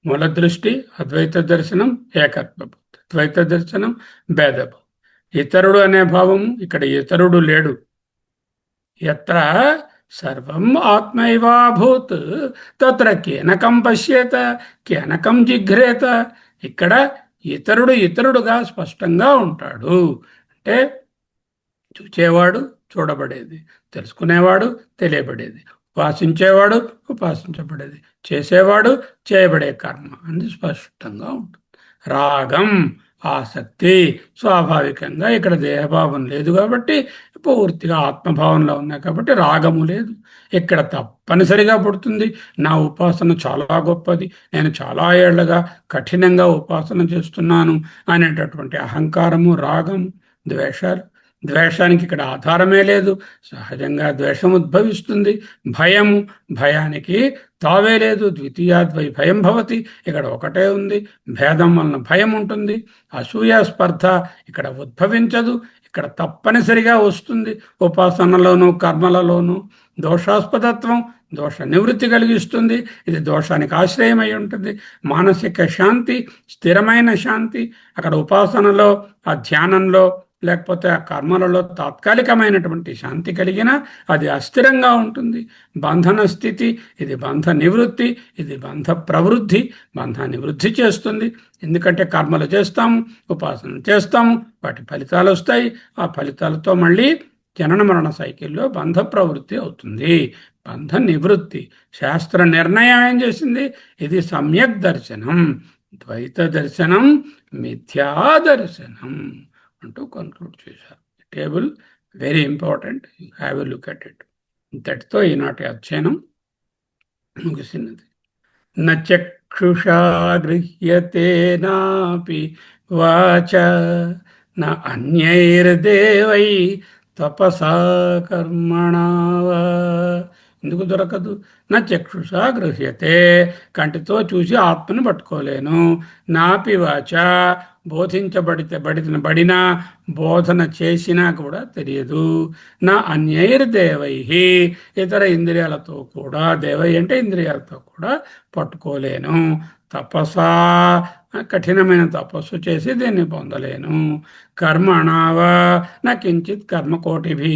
మూల దృష్టి, అద్వైత దర్శనం, ఏకత్వము, ద్వైత దర్శనం, భేదభావం. ఇతరుడు అనే భావము, ఇక్కడ ఇతరుడు లేడు. ఎత్ర సర్వం ఆత్మైవాభూత్ తత్ర కేనకం పశ్యేత, కేనకం జిఘ్రేత. ఇక్కడ ఇతరుడు ఇతరుడుగా స్పష్టంగా ఉంటాడు. అంటే చూచేవాడు చూడబడేది, తెలుసుకునేవాడు తెలియబడేది, ఉపాసించేవాడు ఉపాసించబడేది, చేసేవాడు చేయబడే కర్మ అని స్పష్టంగా ఉంటుంది. రాగం, ఆసక్తి స్వాభావికంగా ఇక్కడ దేహభావం లేదు కాబట్టి పూర్తిగా ఆత్మభావంలో ఉన్నాయి కాబట్టి రాగము లేదు. ఇక్కడ తప్పనిసరిగా పుడుతుంది, నా ఉపాసన చాలా గొప్పది, నేను చాలా ఏళ్లుగా కఠినంగా ఉపాసన చేస్తున్నాను అనేటటువంటి అహంకారము, రాగము, ద్వేషాలు. ద్వేషానికి ఇక్కడ ఆధారమే లేదు, సహజంగా ద్వేషం ఉద్భవిస్తుంది. భయము, భయానికి తావే లేదు. ద్వితీయాద్వై భయం భవతి, ఇక్కడ ఒకటే ఉంది. భేదం వలన భయం ఉంటుంది. అసూయ స్పర్ధ ఇక్కడ ఉద్భవించదు, ఇక్కడ తప్పనిసరిగా వస్తుంది. ఉపాసనలోను కర్మలలోను దోషాస్పదత్వం దోష నివృత్తి కలిగిస్తుంది. ఇది దోషానికి ఆశ్రయమై ఉంటుంది. మానసిక శాంతి, స్థిరమైన శాంతి. అక్కడ ఉపాసనలో, ఆ ధ్యానంలో, లేకపోతే ఆ కర్మలలో తాత్కాలికమైనటువంటి శాంతి కలిగిన అది అస్థిరంగా ఉంటుంది. బంధన స్థితి, ఇది బంధ నివృత్తి, ఇది బంధ ప్రవృద్ధి, బంధాన్ని వృద్ధి చేస్తుంది. ఎందుకంటే కర్మలు చేస్తాము, ఉపాసన చేస్తాము, వాటి ఫలితాలు వస్తాయి. ఆ ఫలితాలతో మళ్ళీ జనన మరణ సైకిల్లో బంధ ప్రవృత్తి అవుతుంది, బంధ నివృత్తి. శాస్త్ర నిర్ణయం ఏం చేసింది, ఇది సమ్యక్ దర్శనం, ద్వైత దర్శనం, మిథ్యా దర్శనం అంటూ కన్క్లూడ్ చేశారు. Table very important, you have a look at it. ఇంతటితో ఈనాటి అధ్యయనం ముగిసినది. నక్షుషా గృహ్యతే నాపి వాచ న అన్యైర్దేవై తపసా కర్మణా వా. ఎందుకు దొరకదు? నా చక్షుషా గృహ్యతే, కంటితో చూసి ఆత్మను పట్టుకోలేను. నాపి వాచ, బడినా బోధన చేసినా కూడా తెలియదు. నా అన్యైర్దేవై, ఇతర ఇంద్రియాలతో కూడా, దేవై అంటే ఇంద్రియాలతో కూడా పట్టుకోలేను. తపసా, కఠినమైన తపస్సు చేసి దీన్ని పొందలేను. కర్మణావా నా కించిత్ కర్మకోటిభి,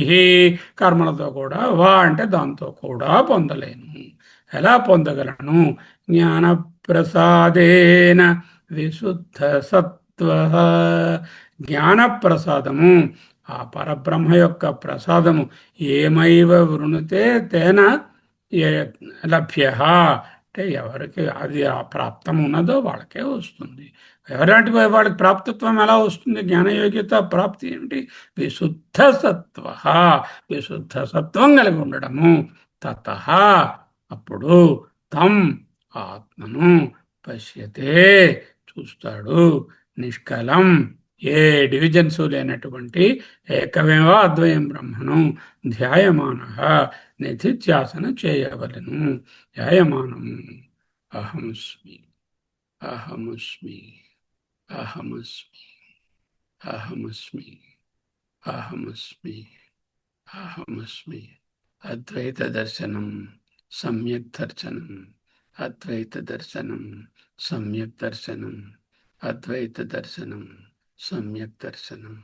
కర్మలతో కూడా, వా అంటే దాంతో కూడా పొందలేను. ఎలా పొందగలను? జ్ఞాన ప్రసాదేన విశుద్ధ సత్వ, జ్ఞాన ప్రసాదము, ఆ పరబ్రహ్మ యొక్క ప్రసాదము. ఏమైవ వృణుతే తేన లభ్య, అంటే ఎవరికి అది ఆ ప్రాప్తం ఉన్నదో వాళ్ళకే వస్తుంది. ఎవరంటే వాళ్ళకి ప్రాప్తత్వం ఎలా వస్తుంది? జ్ఞానయోగ్యత ప్రాప్తి ఏమిటి? విశుద్ధ సత్వ, విశుద్ధ సత్వం కలిగి ఉండడము. తత, అప్పుడు తం ఆత్మను పశ్యతే, చూస్తాడు. నిష్కలం, ఏ డివిజన్స్ లేనటువంటి ఏకమేవ అద్వయం బ్రహ్మను ధ్యాయమాన, నిధిధ్యాసన చేయవలను. ధ్యాయమానము అహమస్మి, అహమస్మి, అహమస్మి, అహమస్మి, అహమస్మి, అహమస్మి. అద్వైత దర్శనం, సమ్యక్ దర్శనం, అద్వైత దర్శనం, సమ్యక్ దర్శనం, అద్వైత దర్శనం, సమ్యక్ దర్శనం.